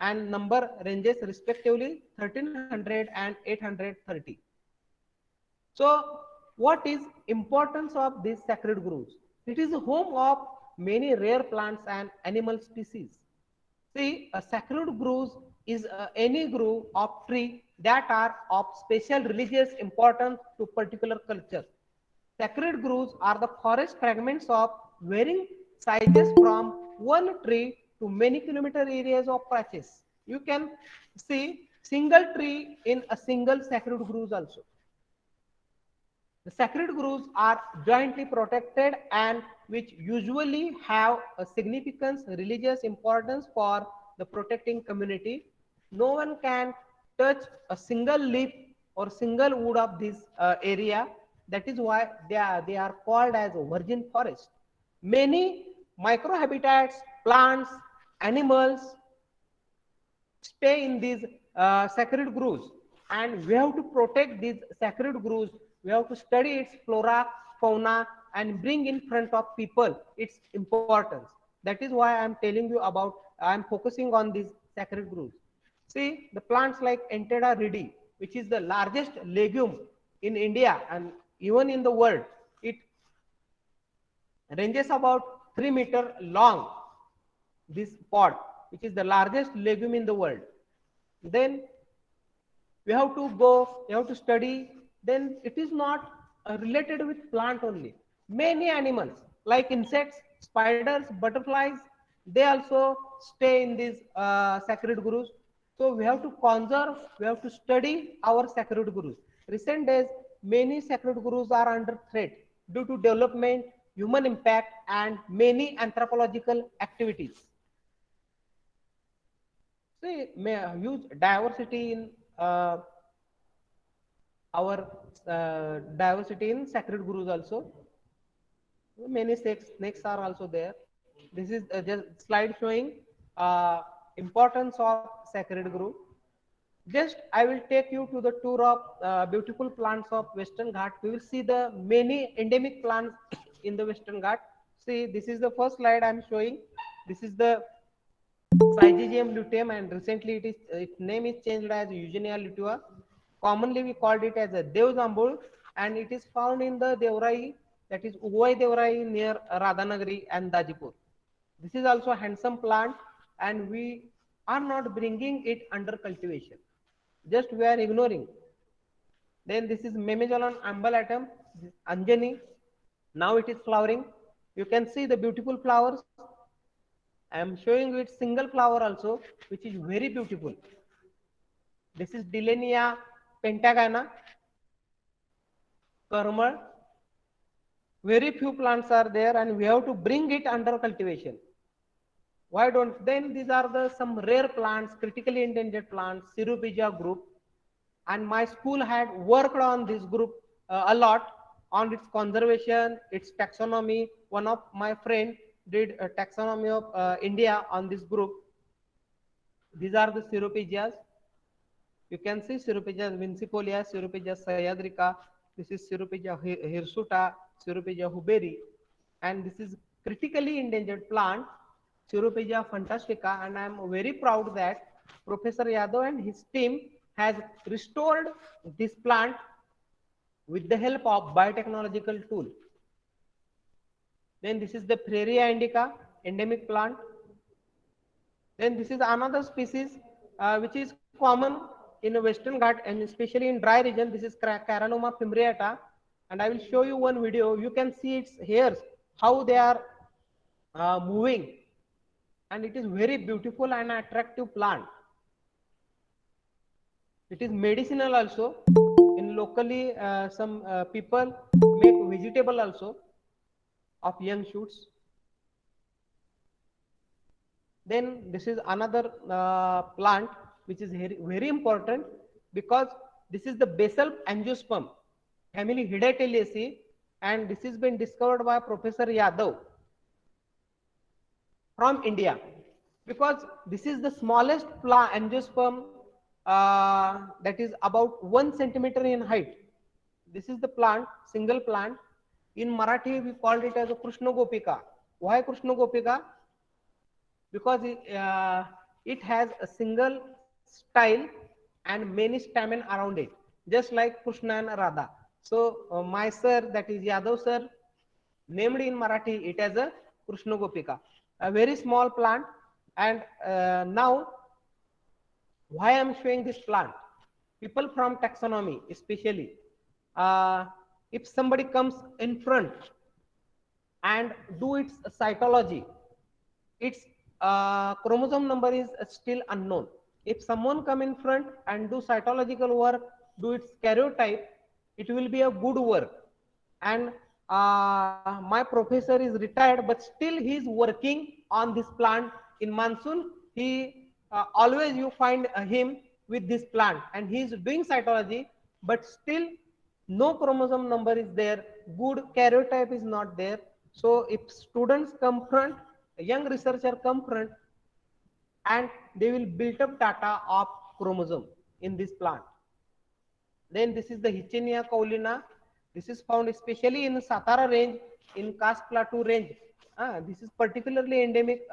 and number ranges respectively 1,300 and 830. So what is importance of these sacred groves? It is a home of many rare plants and animal species. See, a sacred groves is any grove of tree that are of special religious importance to particular culture. Sacred groves are the forest fragments of varying sizes from one tree to many kilometer areas of patches. You can see single tree in a single sacred groves also. The sacred groves are jointly protected and which usually have a significance religious importance for the protecting community. No one can touch a single leaf or single wood of this area. That is why they are called as virgin forest. Many microhabitats, plants, animals stay in these sacred groves, and we have to protect these sacred groves. We have to study its flora, fauna, and bring in front of people its importance. That is why I am telling you about, I am focusing on these sacred groves. See the plants like Entera reedi, which is the largest legume in India and even in the world. It ranges about 3 meter long, this pod, which is the largest legume in the world. Then we have to go, we have to study. Then it is not related with plant only. Many animals like insects, spiders, butterflies, they also stay in these sacred groves. So we have to conserve, we have to study our sacred groves. Recent days many sacred groves are under threat due to development, human impact, and many anthropological activities. See, huge diversity in uh, our diversity in sacred groves also. Many snakes are also there. This is just slide showing importance of sacred grove. Just I will take you to the tour of beautiful plants of Western Ghat. We will see the many endemic plants in the Western Ghat. See, this is the first slide I am showing. This is the Syzygium luteum, and recently its name is changed as Eugenia lutea. Commonly we called it as a Devjambul, and it is found in the Devrai, that is Ugwai Devrai near Radhanagari and Dajipur. This is also a handsome plant, and we are not bringing it under cultivation. Just we are ignoring. Then this is Memejalon ambulatum, Anjani. Now it is flowering. You can see the beautiful flowers. I am showing you its single flower also, which is very beautiful. This is Dillenia pentagona, Karmal. Very few plants are there, and we have to bring it under cultivation. Why don't? Then these are the some rare plants, critically endangered plants, Ceropegia group, and my school had worked on this group a lot on its conservation, its taxonomy. One of my friend did a taxonomy of India on this group. These are the Ceropegias. You can see Ceropegia vincifolia, Ceropegia sayadrica. This is Ceropegia hirsuta, Ceropegia huberi, and this is critically endangered plant, Ceropegia fantastica. And I am very proud that Professor Yadav and his team has restored this plant with the help of biotechnological tool. Then this is the Praeria indica, endemic plant. Then this is another species which is common in the Western Ghat and especially in dry region. This is Caralloma fimbriata, and I will show you one video. You can see its hairs, how they are moving, and it is very beautiful and attractive plant. It is medicinal also. In locally, some people make vegetable also of young shoots. Then this is another plant which is very important because this is the basal angiosperm, family Hidatiaceae, and this has been discovered by Professor Yadav from India, because this is the smallest angiosperm that is about 1 centimeter in height. This is the plant, single plant. In Marathi, we called it as a Krishna Gopika. Why Krishna Gopika? Because it has a single style and many stamen around it, just like Krishna and Radha. So my sir, that is Yadav sir, named in Marathi it as a Krishna Gopika, a very small plant. And now, why I am showing this plant? People from taxonomy, especially, if somebody comes in front and do its cytology, its chromosome number is still unknown. If someone come in front and do cytological work, do its karyotype, it will be a good work. and my professor is retired, but still he is working on this plant. In monsoon, he always you find him with this plant, and he is doing cytology, but still no chromosome number is there, good karyotype is not there. So if students come front, a young researcher come front, and they will build up data of chromosome in this plant. Then this is the Hichenia caulina. This is found especially in Satara range, in Kas Plateau range. This is particularly endemic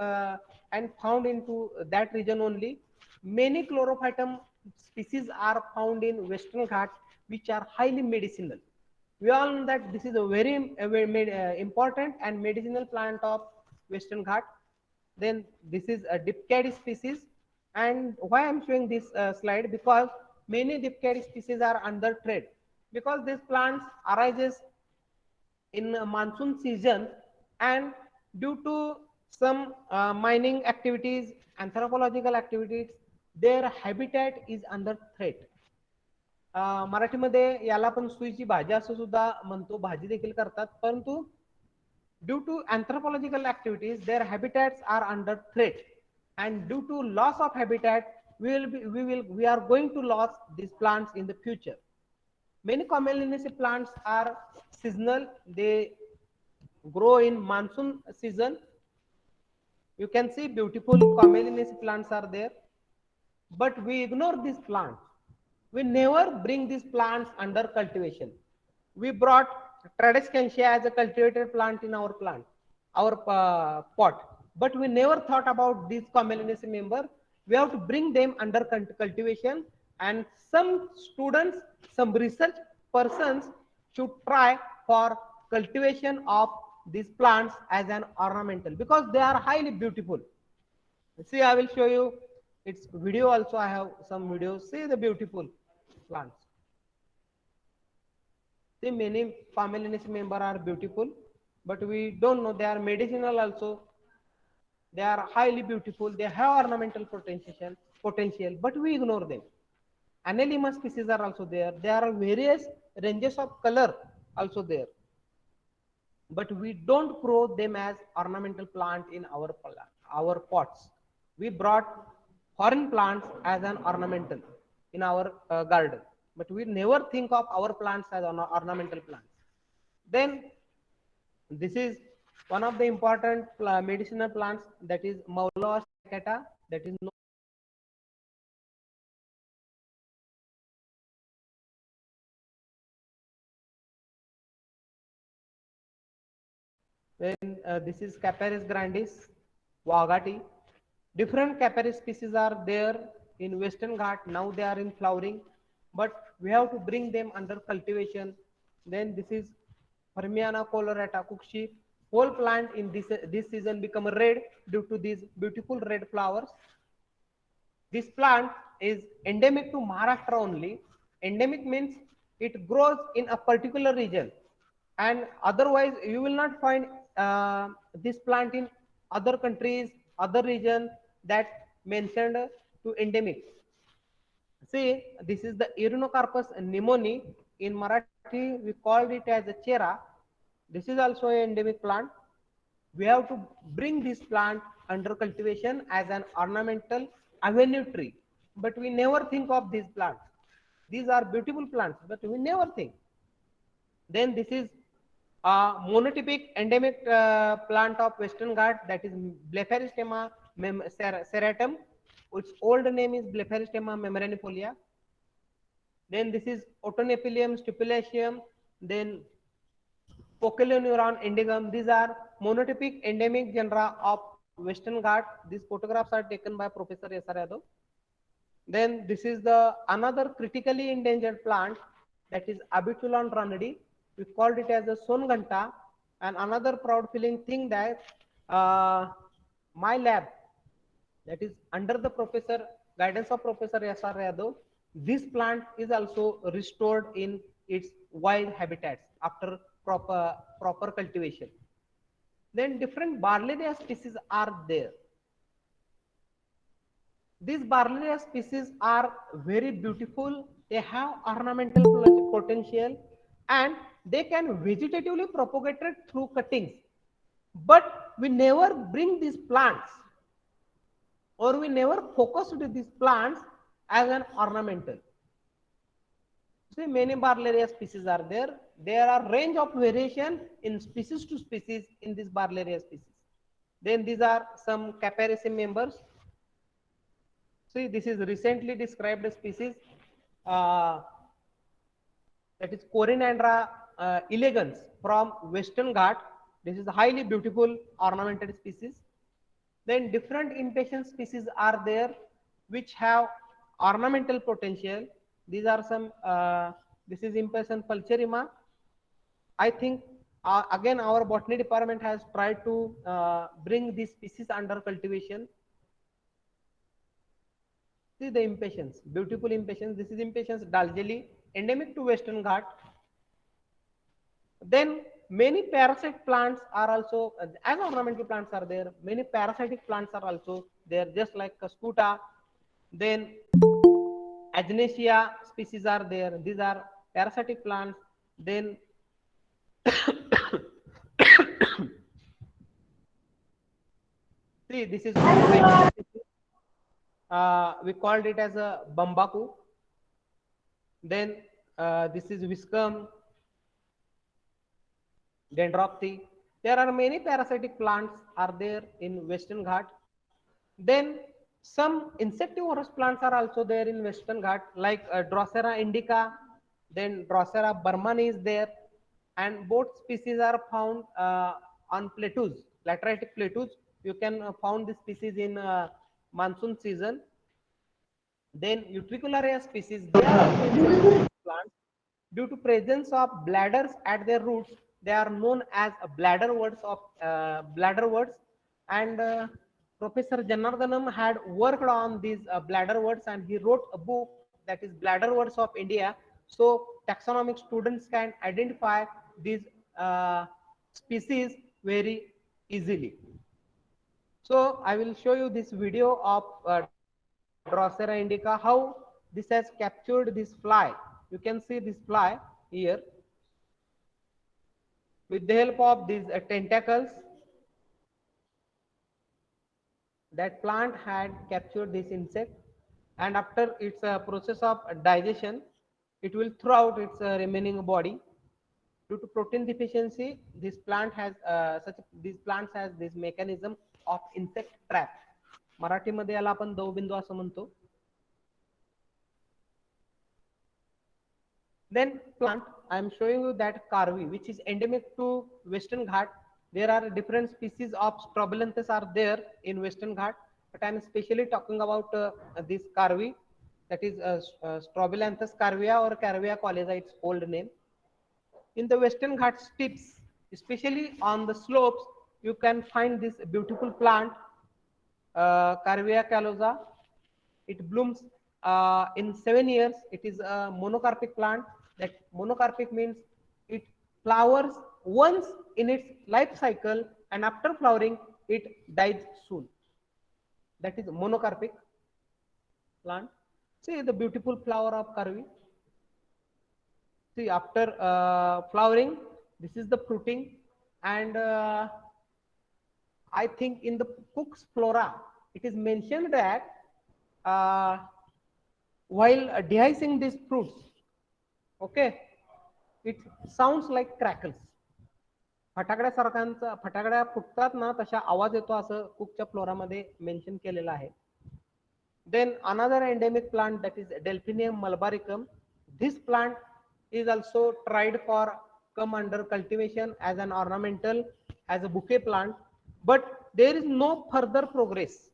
and found into that region only. Many chlorophytum species are found in Western Ghats, which are highly medicinal. We all know that this is a very important and medicinal plant of Western Ghat. Then this is a Dipcadi species. And why I'm showing this slide, because many Dipcadi species are under threat, because these plants arises in monsoon season, and due to some mining activities, anthropological activities, their habitat is under threat. मराठीमध्ये याला पण सुईची भाजी असं सुद्धा म्हणतो, भाजी देखील करतात, परंतु due to anthropological activities their habitats are under threat, and due to loss of habitat we are going to lose these plants in the future. Many commelinacea plants are seasonal, they grow in monsoon season. You can see beautiful commelinacea plants are there, but we ignore these plants. We never bring these plants under cultivation. We brought Tradescantia as a cultivated plant in our pot, but we never thought about these commelinacea member. We have to bring them under cultivation, and some students, some research persons should try for cultivation of these plants as an ornamental, because they are highly beautiful. See, I will show you its video also. I have some videos. See the beautiful plants. See, many commelinacea member are beautiful, but we don't know they are medicinal also. They are highly beautiful. They have ornamental potential, but we ignore them. Anelima species are also there. There are various ranges of color also there, but we don't grow them as ornamental plant in our pots. We brought foreign plants as an ornamental in our garden, but we never think of our plants as ornamental plants. Then this is one of the important medicinal plants, that is Maula saccata, that is then this is Caparis grandis, Wagati. Different Caparis species are there in Western Ghat. Now they are in flowering, but we have to bring them under cultivation. Then this is Hermiana colorata Cookship. Whole plant in this season become red due to these beautiful red flowers. This plant is endemic to Maharashtra only. Endemic means it grows in a particular region, and otherwise you will not find this plant in other countries, other regions that mentioned to endemic. See, this is the Eriniocarpus pneumoniae. In Marathi, we called it as a chera. This is also an endemic plant. We have to bring this plant under cultivation as an ornamental avenue tree, but we never think of these plants. These are beautiful plants, but we never think. Then this is a monotypic endemic plant of Western Ghats, that is Blepharistemma serratum. Its old name is Blepharistemma membranifolia. Then this is Otonepilium stipulaceum, then Poecilioneuron indigum. These are monotypic endemic genera of Western Ghats. These photographs are taken by Professor S.R. Yadav. Then this is the another critically endangered plant, that is Abiturulon ranadi. We called it as a Songanta. And another proud feeling thing that my lab, that is under the guidance of Professor S.R. Yadav, this plant is also restored in its wild habitats after proper cultivation. Then different Barleria species are there. These Barleria species are very beautiful. They have ornamental potential, and they can vegetatively propagate it through cuttings, but we never bring these plants, or we never focus with these plants as an ornamental. See, many Barleria species are there. There are range of variation in species to species in this Barleria species. Then these are some Caparice members. See, this is recently described species, uh, that is Corinandra elegans from Western Ghat. This is a highly beautiful ornamented species. Then different impatient species are there which have ornamental potential. These are some, this is impatient pulcherrima. I think again our botany department has tried to bring these species under cultivation. See the impatiens, beautiful impatiens. This is impatiens Darjeeli, endemic to Western Ghat. Then many parasite plants are also, as ornamental plants are there, many parasitic plants are also there, just like Scuta. Then Agnesia species are there. These are parasitic plants. Then see, this is one type of species. We called it as a bambaku. Then this is Viscum, Dendropthy. There are many parasitic plants are there in Western Ghat. Then some insectivorous plants are also there in Western Ghat, like Drosera indica, then Drosera burmani is there, and both species are found on plateaus, lateritic plateaus. You can found this species in monsoon season. Then Utricularia species, they are also insectivorous plants. Due to presence of bladders at their roots, they are known as bladderworts. And Professor Janardhanam had worked on these bladderworts, and he wrote a book that is Bladderworts of India. So taxonomic students can identify these species very easily. So I will show you this video of Drosera indica, how this has captured this fly. You can see this fly here. With the help of these tentacles, that plant had captured this insect, and after its process of digestion, it will throw out its remaining body. Due to protein deficiency, this plant has these plants has this mechanism of insect trap. मराठीमध्ये याला आपण दवबिंदू असं म्हणतो. Then plant, I am showing you that Karvi, which is endemic to Western Ghat. There are different species of Strobilanthes are there in Western Ghat, but I am especially talking about this Karvi, that is Strobilanthes carvia or Carvia coleza, its old name. In the Western Ghat steppes, especially on the slopes, you can find this beautiful plant, Carvia calosa. It blooms in 7 years. It is a monocarpic plant. That monocarpic means it flowers once in its life cycle, and after flowering, it dies soon. That is monocarpic plant. See the beautiful flower of Karvi. See, after flowering, this is the fruiting, and I think in the Cook's Flora, it is mentioned that while dehiscing these fruits, okay, it sounds like crackles. फटाकड्यासारखांचा फटाकड्या फुटतात ना तशा आवाज येतो असं कुकच्या फ्लोरामध्ये mention केलेलं आहे. Then another endemic plant, that is Delphinium mulbaricum. This plant is also tried for come under cultivation as an ornamental, as a bouquet plant, but there is no further progress.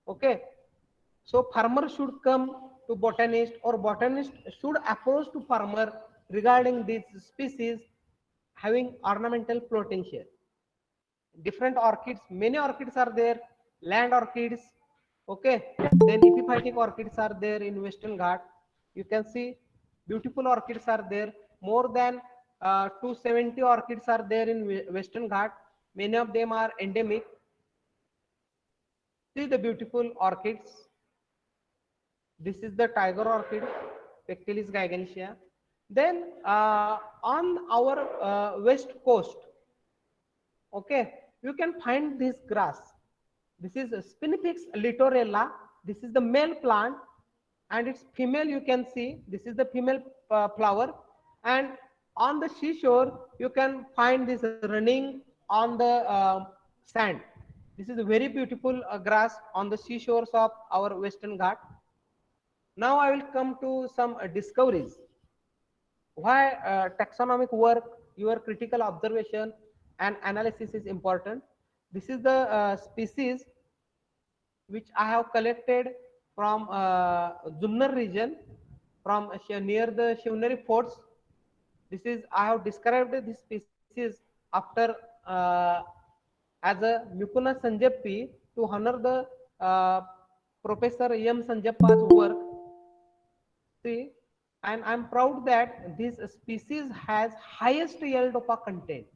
Okay, so farmer should come to botanist, or botanist should approach to farmer regarding these species having ornamental potential. Different orchids, many orchids are there, land orchids, okay, then epiphytic orchids are there in Western Ghat. You can see beautiful orchids are there, more than 270 orchids are there in Western Ghat. Many of them are endemic. See the beautiful orchids. This is the tiger orchid, Pectilis gigantea. Then on our west coast, okay, you can find this grass. This is Spinifex litorella. This is the male plant, and its female you can see. This is the female flower, and on the seashore you can find this running on the sand. This is a very beautiful grass on the seashores of our Western Ghat. Now I will come to some discoveries. Why taxonomic work, your critical observation and analysis is important. This is the species which I have collected from Junnar region, from near the Shivneri forts. This is, I have described this species after as a Mukuna Sanjappi to honor the Professor M. Sanjappa's work. See, and I'm proud that this species has highest L-DOPA content,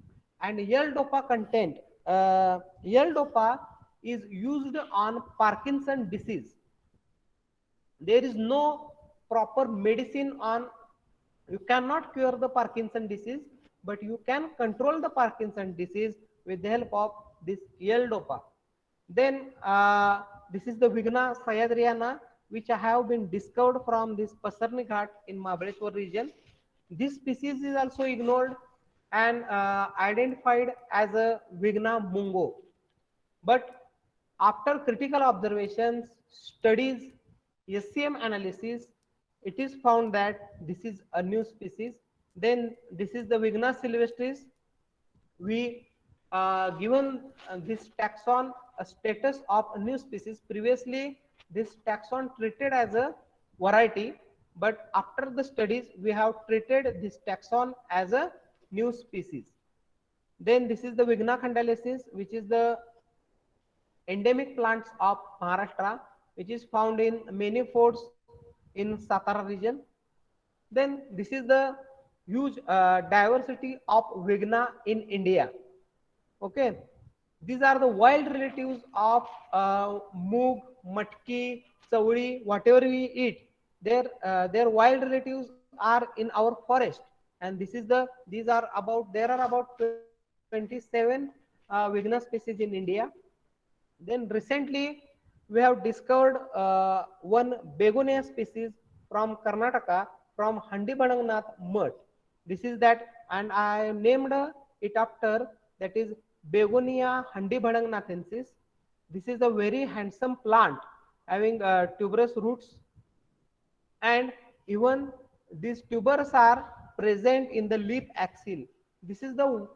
and L-DOPA content, L-DOPA is used on Parkinson disease. There is no proper medicine on, you cannot cure the Parkinson disease, but you can control the Parkinson disease with the help of this L-DOPA. Then this is the Vigna sayadriana, which have been discovered from this Pasarni Ghat in Mahabaleshwar region. This species is also ignored and identified as a Vigna mungo. But after critical observations, studies, SCM analysis, it is found that this is a new species. Then this is the Vigna sylvestris. We given this taxon a status of a new species. Previously, this taxon treated as a variety, but after the studies, we have treated this taxon as a new species. Then this is the Vigna candalensis, which is the endemic plants of Maharashtra, which is found in many forts in Satara region. Then this is the huge diversity of Vigna in India. Okay, these are the wild relatives of moog, matki, chawli, whatever we eat. Their wild relatives are in our forest, and this is the, these are about, there are about 27 Vigna species in India. Then recently we have discovered one begonia species from Karnataka, from Handi Badangnath Mutt. This is that, and I named it after, that is Begonia Handi Badangnathensis. This is a very handsome plant having tuberous roots, and even these tubers are present in the leaf axil. This is the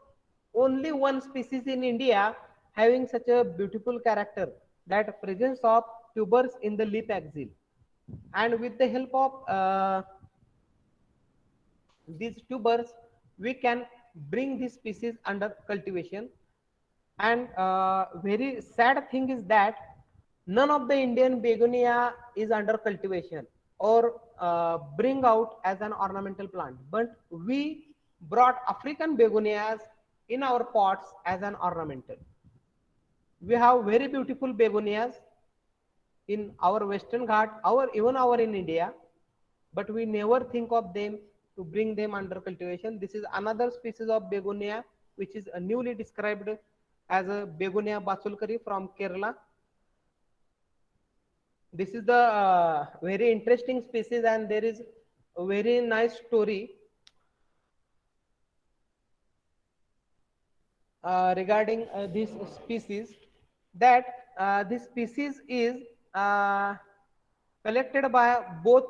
only one species in India having such a beautiful character, that presence of tubers in the leaf axil. And with the help of these tubers, we can bring this species under cultivation. And very sad thing is that none of the Indian begonia is under cultivation or bring out as an ornamental plant, but we brought African begonias in our pots as an ornamental. We have very beautiful begonias in our Western Ghat, our even our in India, but we never think of them to bring them under cultivation. This is another species of begonia which is newly described as a Begonia basulkari from Kerala. This is the very interesting species, and there is a very nice story regarding this species, that this species is collected by both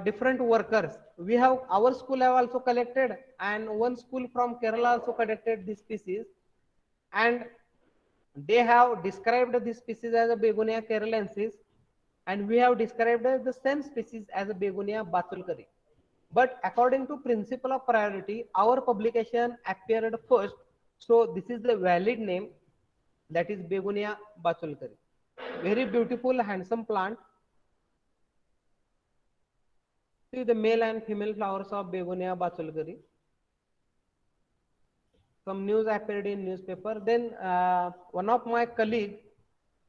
different workers. We have, our school have also collected, and one school from Kerala also collected this species, and they have described this species as a Begonia keralensis, and we have described the same species as a Begonia basulkari. But according to principle of priority, our publication appeared first, so this is the valid name, that is Begonia basulkari. Very beautiful, handsome plant. See the male and female flowers of Begonia basulkari. Some news appeared in newspaper. Then one of my colleague,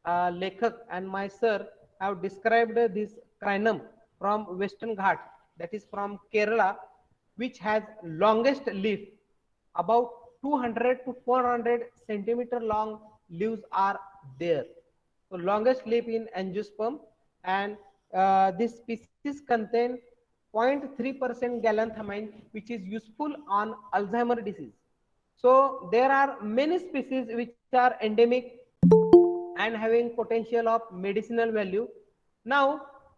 Lekhak, and my sir have described this crinum from Western Ghat, that is from Kerala, which has longest leaf, about 200 to 400 centimeter long leaves are there. So longest leaf in angiosperm, and this species contain 0.3% galanthamine, which is useful on Alzheimer disease. So there are many species which are endemic and having potential of medicinal value. Now,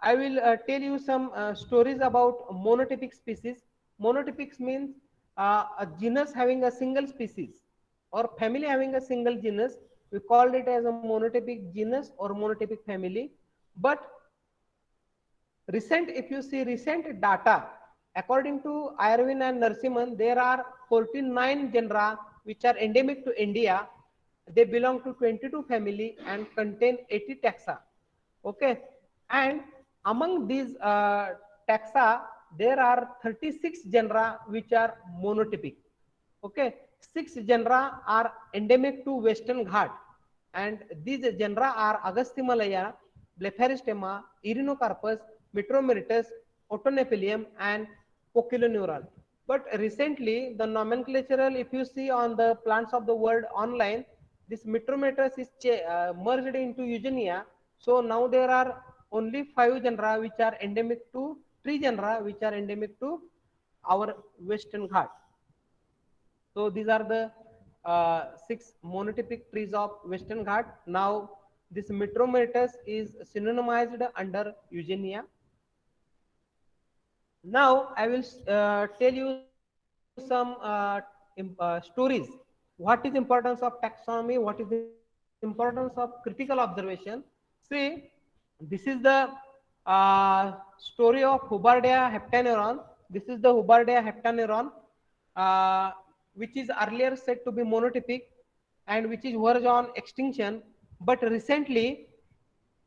I will tell you some stories about monotypic species. Monotypics means a genus having a single species or family having a single genus. We called it as a monotypic genus or monotypic family. But if you see recent data, according to Irwin and Narasimhan, there are 49 genera which are endemic to India. They belong to 22 family and contain 80 taxa. Okay, and among these taxa, there are 36 genera which are monotypic. Okay, 6 genera are endemic to Western Ghat, and these genera are Agasthimalaya, Blepharistemma, Erinocarpus, Metromeritus, Autonepilium, and Poeciloneuron. But recently, the nomenclatural, if you see on the plants of the world online, this Metromeritus is merged into Eugenia. So now there are only 5 genera which are endemic to 3 genera which are endemic to our Western Ghat. So these are the 6 monotypic trees of Western Ghat. Now this Metromeritus is synonymized under Eugenia. Now I will tell you some stories. What is importance of taxonomy? What is the importance of critical observation? See, this is the story of Hubbardea heptaneron. This is the Hubbardea heptaneron, uh, which is earlier said to be monotypic and which is verge on extinction. But recently,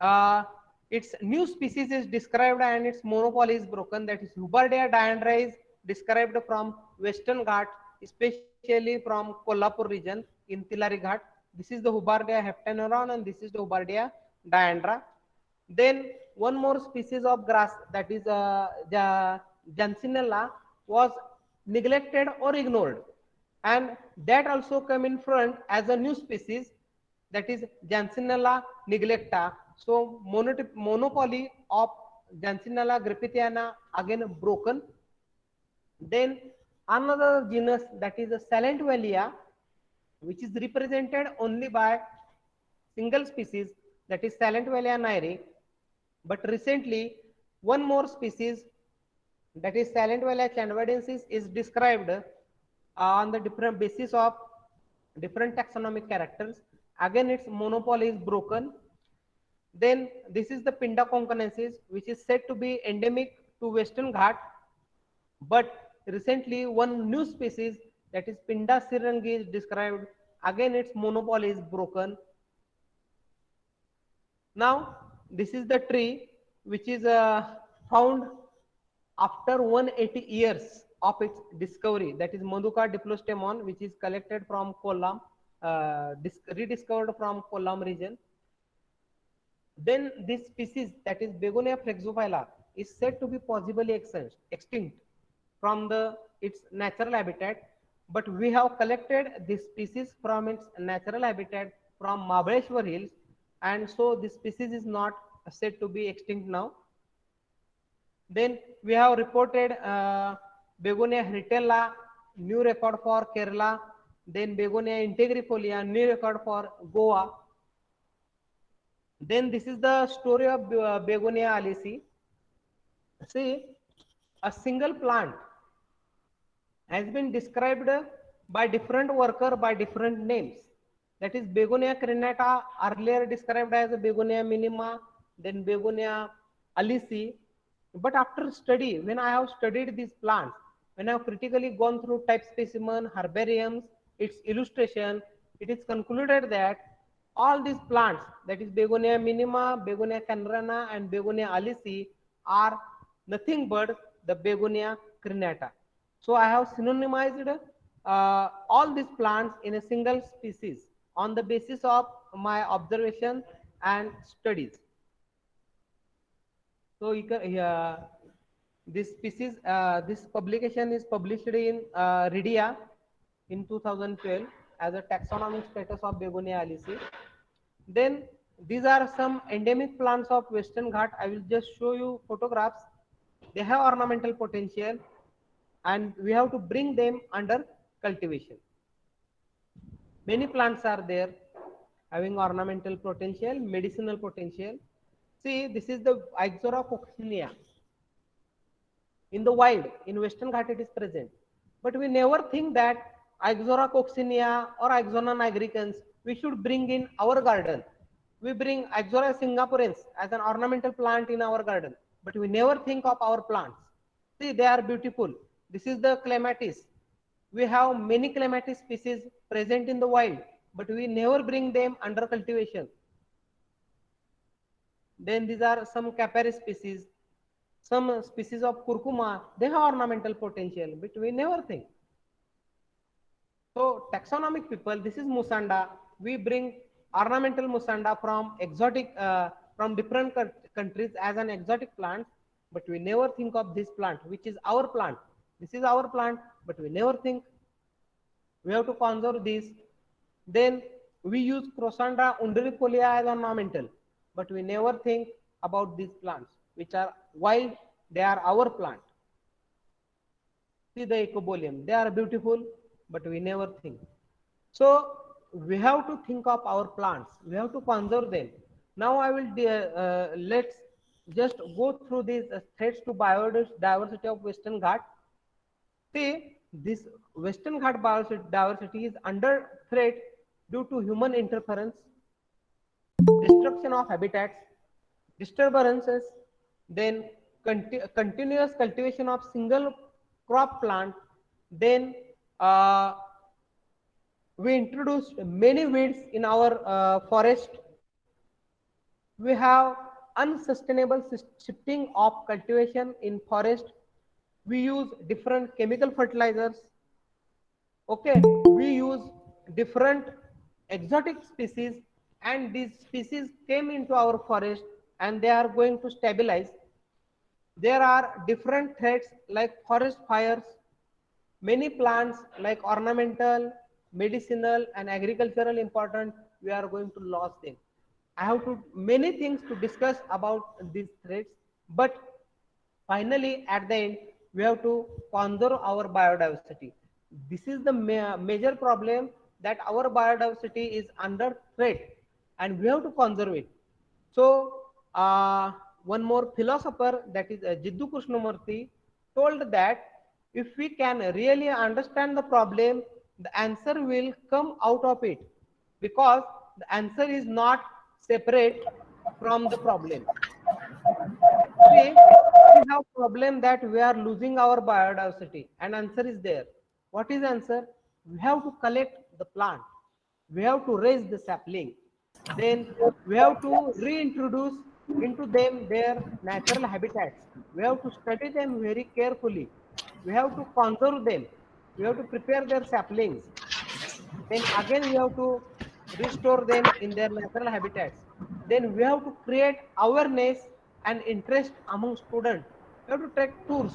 uh, its new species is described and its monopoly is broken. That is Hubbardea diandra is described from Western Ghat, especially from Kolhapur region in Tilari Ghat. This is the Hubbardea heptaneron and this is the Hubbardea diandra. Then one more species of grass, that is Jansinella, was neglected or ignored, and that also come in front as a new species, that is Jansinella neglecta. So monopoly of Jansinella griffithiana again broken. Then another genus, that is a Salentvalia, which is represented only by single species, that is Salentvalia nairi. But recently, one more species, that is Salentvalia chanvadensis, is described on the different basis of different taxonomic characters. Again, its monopoly is broken. Then this is the Pinda conconensis, which is said to be endemic to Western Ghat. But recently, one new species, that is Pinda syringe, is described. Again, its monopoly is broken. Now, this is the tree which is found after 180 years of its discovery, that is Madhuka diplostemon, which is collected from Kollam, rediscovered from Kollam region. Then this species, that is Begonia flexophylla, is said to be possibly extinct from its natural habitat, but we have collected this species from its natural habitat from Mahabaleshwar Hills, and so this species is not said to be extinct now. Then we have reported Begonia hritella, new record for Kerala. Then Begonia integrifolia, new record for Goa. Then this is the story of Begonia alisi. See, a single plant has been described by different worker by different names. That is Begonia crenata, earlier described as Begonia minima, then Begonia alisi. But after study, when I have studied these plants, when I have critically gone through type specimen, herbariums, its illustration, it is concluded that all these plants, that is Begonia minima, Begonia canerana, and Begonia alisi, are nothing but the Begonia crenata. So I have synonymized all these plants in a single species on the basis of my observation and studies. So you can, This species, this publication is published in Ridia in 2012 as a taxonomic status of Begonia alici. Then these are some endemic plants of Western Ghat. I will just show you photographs. They have ornamental potential and we have to bring them under cultivation. Many plants are there having ornamental potential, medicinal potential. See, this is the Ixora coccinea. In the wild, in Western Ghat it is present. But we never think that Ixora coccinea or Ixora nigricans we should bring in our garden. We bring Ixora singapurense as an ornamental plant in our garden, but we never think of our plants. See, they are beautiful. This is the clematis. We have many clematis species present in the wild, but we never bring them under cultivation. Then these are some Capparis species, some species of curcuma. They have ornamental potential, but we never think. So taxonomic people, this is Musanda. We bring ornamental Musanda from exotic, from different countries as an exotic plant, but we never think of this plant, which is our plant. This is our plant, but we never think. We have to conserve this. Then we use Crosandra undulafolia as ornamental, but we never think about these plants, which are wild. They are our plant. See the ecobolium. They are beautiful, but we never think. So we have to think of our plants. We have to conserve them. Now I will let's just go through these threats to biodiversity of Western Ghat. See, this Western Ghat biodiversity is under threat due to human interference, destruction of habitats, disturbances, then continuous cultivation of single crop plant, then we introduced many weeds in our forest. We have unsustainable shifting of cultivation in forest. We use different chemical fertilizers. Okay, we use different exotic species, and these species came into our forest and they are going to stabilize. There are different threats like forest fires. Many plants like ornamental, medicinal and agricultural important, we are going to lose them. I have to many things to discuss about these threats, but finally at the end we have to conserve our biodiversity. This is the major problem, that our biodiversity is under threat and we have to conserve it. So one more philosopher, that is Jiddu Krishnamurti, told that if we can really understand the problem, the answer will come out of it, because the answer is not separate from the problem. See, we have problem that we are losing our biodiversity, and answer is there. What is answer? We have to collect the plant. We have to raise the sapling. Then we have to reintroduce into them their natural habitats. We have to study them very carefully. We have to conserve them. We have to prepare their saplings. Then again we have to restore them in their natural habitats. Then we have to create awareness and interest among students. We have to take tours,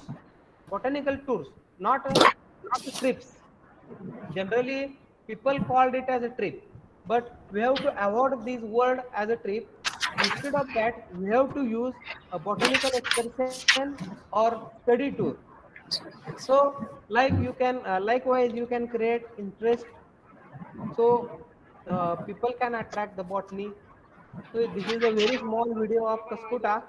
botanical tours, not trips. Generally, people called it as a trip, but we have to avoid this word as a trip. Instead of that, we have to use a botanical excursion or study tour. So, like you can, likewise, you can create interest. So, people can attract the botany. So, this is a very small video of Kaskuta.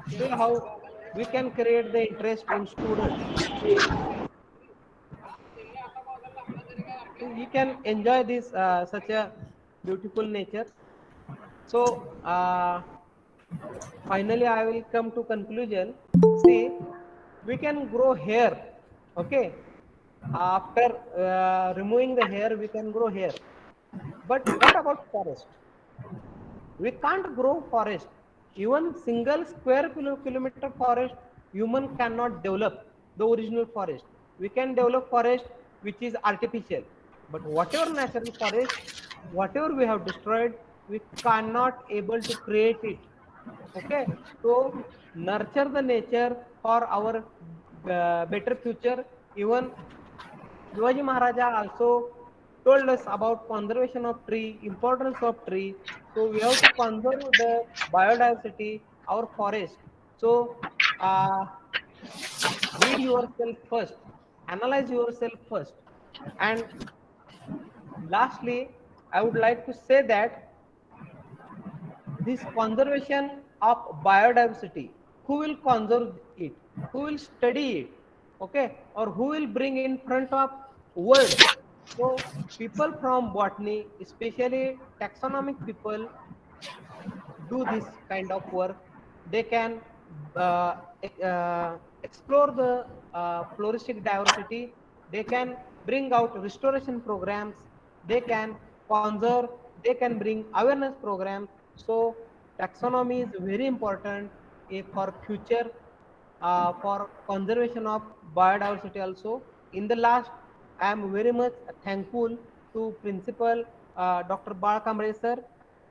See how we can create the interest in students. So you can enjoy this such a beautiful nature. So finally I will come to conclusion. See, we can grow hair. Okay, after removing the hair we can grow hair, but what about forest? We can't grow forest. Even single square kilometer forest, human cannot develop the original forest. We can develop forest which is artificial, but whatever natural forest, whatever we have destroyed, we cannot able to create it. Okay, so nurture the nature for our better future. Even Shivaji Maharaja also told us about conservation of tree, importance of tree. So we have to conserve the biodiversity, our forest. So uh, read yourself first, analyze yourself first, and lastly, I would like to say that this conservation of biodiversity, who will conserve it, who will study it, okay, or who will bring in front of world. So people from botany, especially taxonomic people, do this kind of work. They can explore the floristic diversity. They can bring out restoration programs. They can conserve. They can bring awareness programs. So taxonomy is very important for future, for conservation of biodiversity also. In the last, I am very much thankful to Principal Dr. Bal Kamre sir,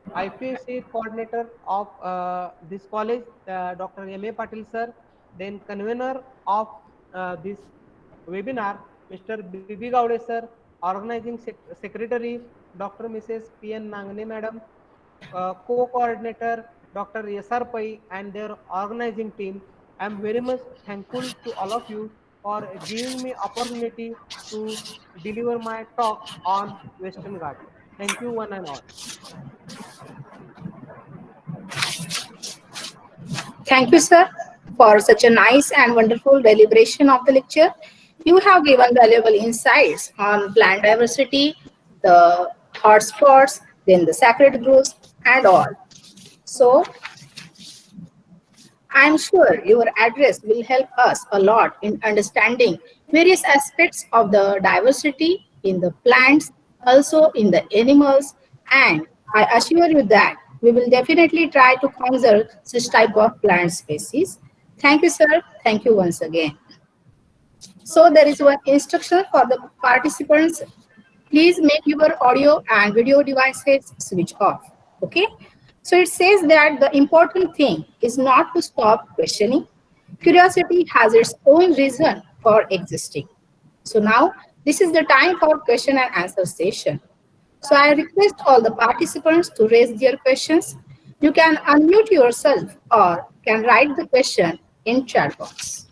IPSC coordinator of this college, Dr. M.A. Patil sir, then convener of this webinar, Mr. B.B. Gaude sir, organizing secretary, Dr. Mrs. P.N. Nangne madam, co-coordinator, Dr. S.R. Pai and their organizing team. I am very much thankful to all of you for giving me opportunity to deliver my talk on Western Ghats. Thank you one and all. Thank you, sir, for such a nice and wonderful deliberation of the lecture. You have given valuable insights on plant diversity, the hotspots, then the sacred groves, and all. So, I am sure your address will help us a lot in understanding various aspects of the diversity in the plants, also in the animals, and I assure you that we will definitely try to conserve such type of plant species. Thank you, sir. Thank you once again. So there is one instruction for the participants. Please make your audio and video devices switch off. Okay. So it says that the important thing is not to stop questioning. Curiosity has its own reason for existing. So now this is the time for question and answer session. So I request all the participants to raise their questions. You can unmute yourself or can write the question in chat box.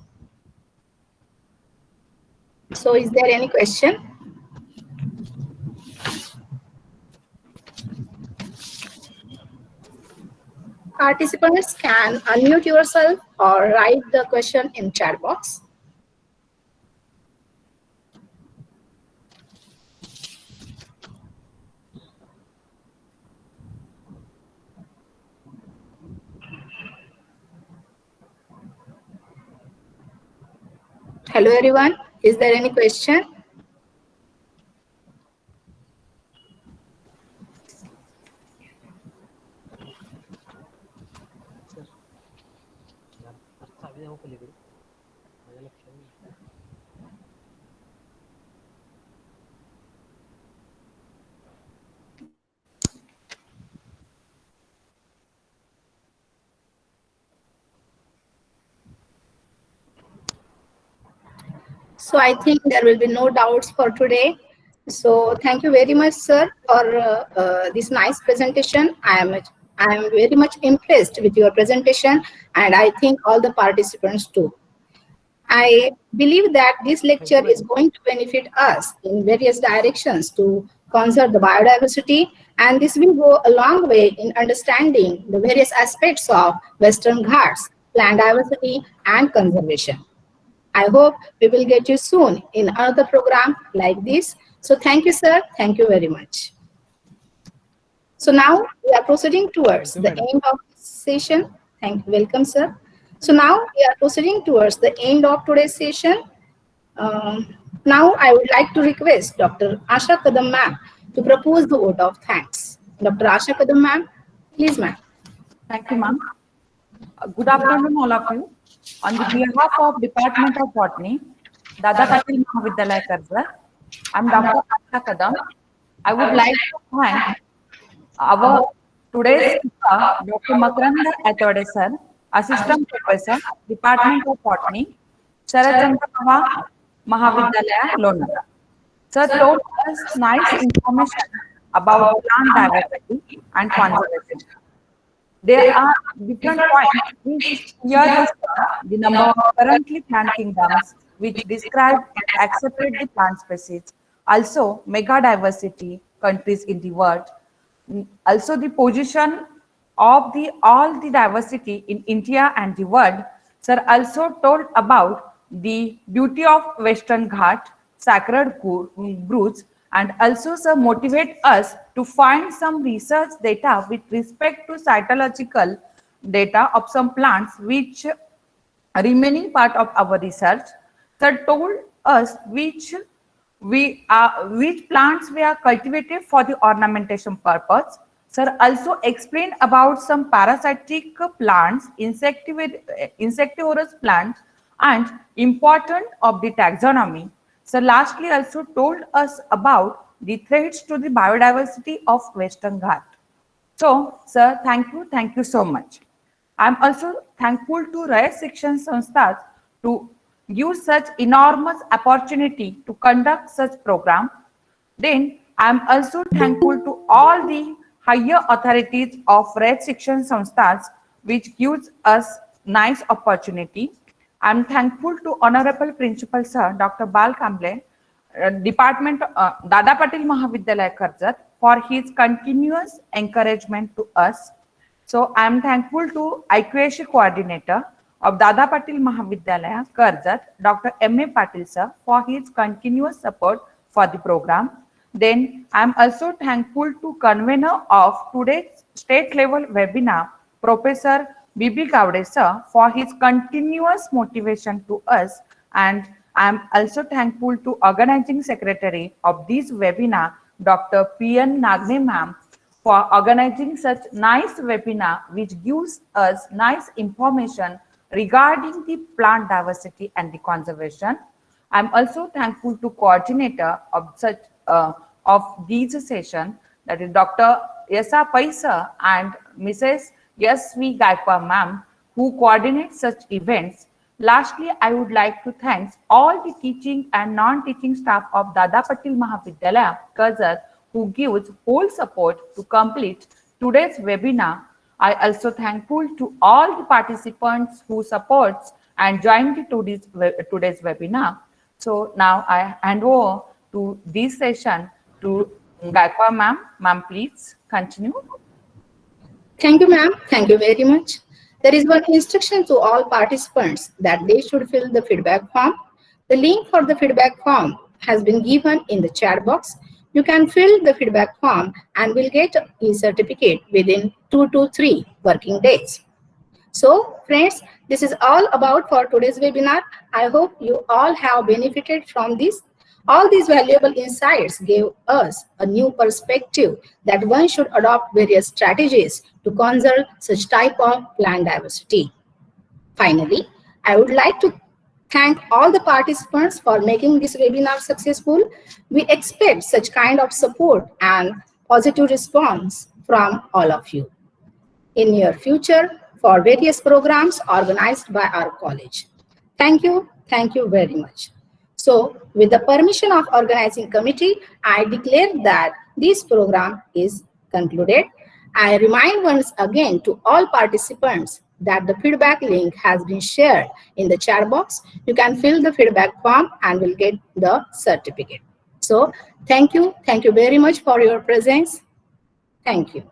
So is there any question? Participants can unmute yourself or write the question in chat box. Hello everyone, is there any question? चावी द्या हो पलीकडे. माझ्या लक्षात नाही. So I think there will be no doubts for today. So thank you very much, sir, for this nice presentation. I am very much impressed with your presentation, and I think all the participants too. I believe that this lecture is going to benefit us in various directions to conserve the biodiversity, and this will go a long way in understanding the various aspects of Western Ghats, plant diversity, and conservation. I hope we will get you soon in another program like this. So thank you, sir. Thank you very much. So now we are proceeding towards the end of this session. Thank you. Welcome, sir. So now we are proceeding towards the end of today's session. Now I would like to request Dr. Asha Kadam ma'am to propose the vote of thanks. Dr. Asha Kadam ma'am, please ma'am. Thank you, ma'am. Good afternoon, all of you. On the behalf of Department of Botany, Dada Patil Mahavidyalaya Karjat, I'm Dr. Asha Kadam. I would like to thank our Today's speaker, Dr. Makaranda Athode sir, Assistant Professor, Department of Botany, Sharat Chandra Pawar Mahavidyalaya, Lonavala. Sir told us nice information about plant diversity and conservation. There are different points which here the number of currently plant kingdoms which describe and accepted the plant species, also mega diversity countries in the world, also the position of the all the diversity in India and the world. Sir also told about the beauty of Western Ghat, sacred groves, and also sir motivate us to find some research data with respect to cytological data of some plants which remaining part of our research. Sir told us which plants we are cultivated for the ornamentation purpose. Sir also explained about some parasitic plants, insectivorous plants, and important of the taxonomy. Sir lastly also told us about the threats to the biodiversity of Western Ghat. So, sir, thank you so much. I'm also thankful to Raya Shikshan Sanstha to give such enormous opportunity to conduct such program. Then I'm also thankful to all the higher authorities of Raya Shikshan Sanstha which gives us nice opportunity. I'm thankful to Honorable Principal Sir Dr. Bal Kamble, Department Dada Patil Mahavidyalaya Karjat for his continuous encouragement to us. So I am thankful to IQAC coordinator of Dada Patil Mahavidyalaya Karjat, Dr. M.A. Patil sir, for his continuous support for the program. Then I am also thankful to convener of today's state level webinar, Professor B.B. Gowde sir, for his continuous motivation to us, and I am also thankful to organizing secretary of this webinar, Dr. P.N. Nagne ma'am, for organizing such nice webinar which gives us nice information regarding the plant diversity and the conservation. I am also thankful to coordinator of such of these session, that is Dr. Yasa Paisa and Mrs. S.V. Gaikwa ma'am, who coordinate such events. Lastly, I would like to thank all the teaching and non-teaching staff of Dada Patil Mahavidyalaya Karjat who gives whole support to complete today's webinar. I also thankful to all the participants who supports and joined today's webinar. So now I hand over to this session to Gaikwa ma'am. Ma'am, please continue. Thank you, ma'am. Thank you very much. There is one instruction to all participants that they should fill the feedback form. The link for the feedback form has been given in the chat box. You can fill the feedback form and will get a certificate within 2 to 3 working days. So, friends, this is all about for today's webinar. I hope you all have benefited from this. All these valuable insights gave us a new perspective that one should adopt various strategies to conserve such type of plant diversity. Finally, I would like to thank all the participants for making this webinar successful. We expect such kind of support and positive response from all of you in your future for various programs organized by our college. Thank you very much. So, with the permission of organizing committee, I declare that this program is concluded. I remind once again to all participants that the feedback link has been shared in the chat box. You can fill the feedback form and will get the certificate. So, thank you very much for your presence. Thank you.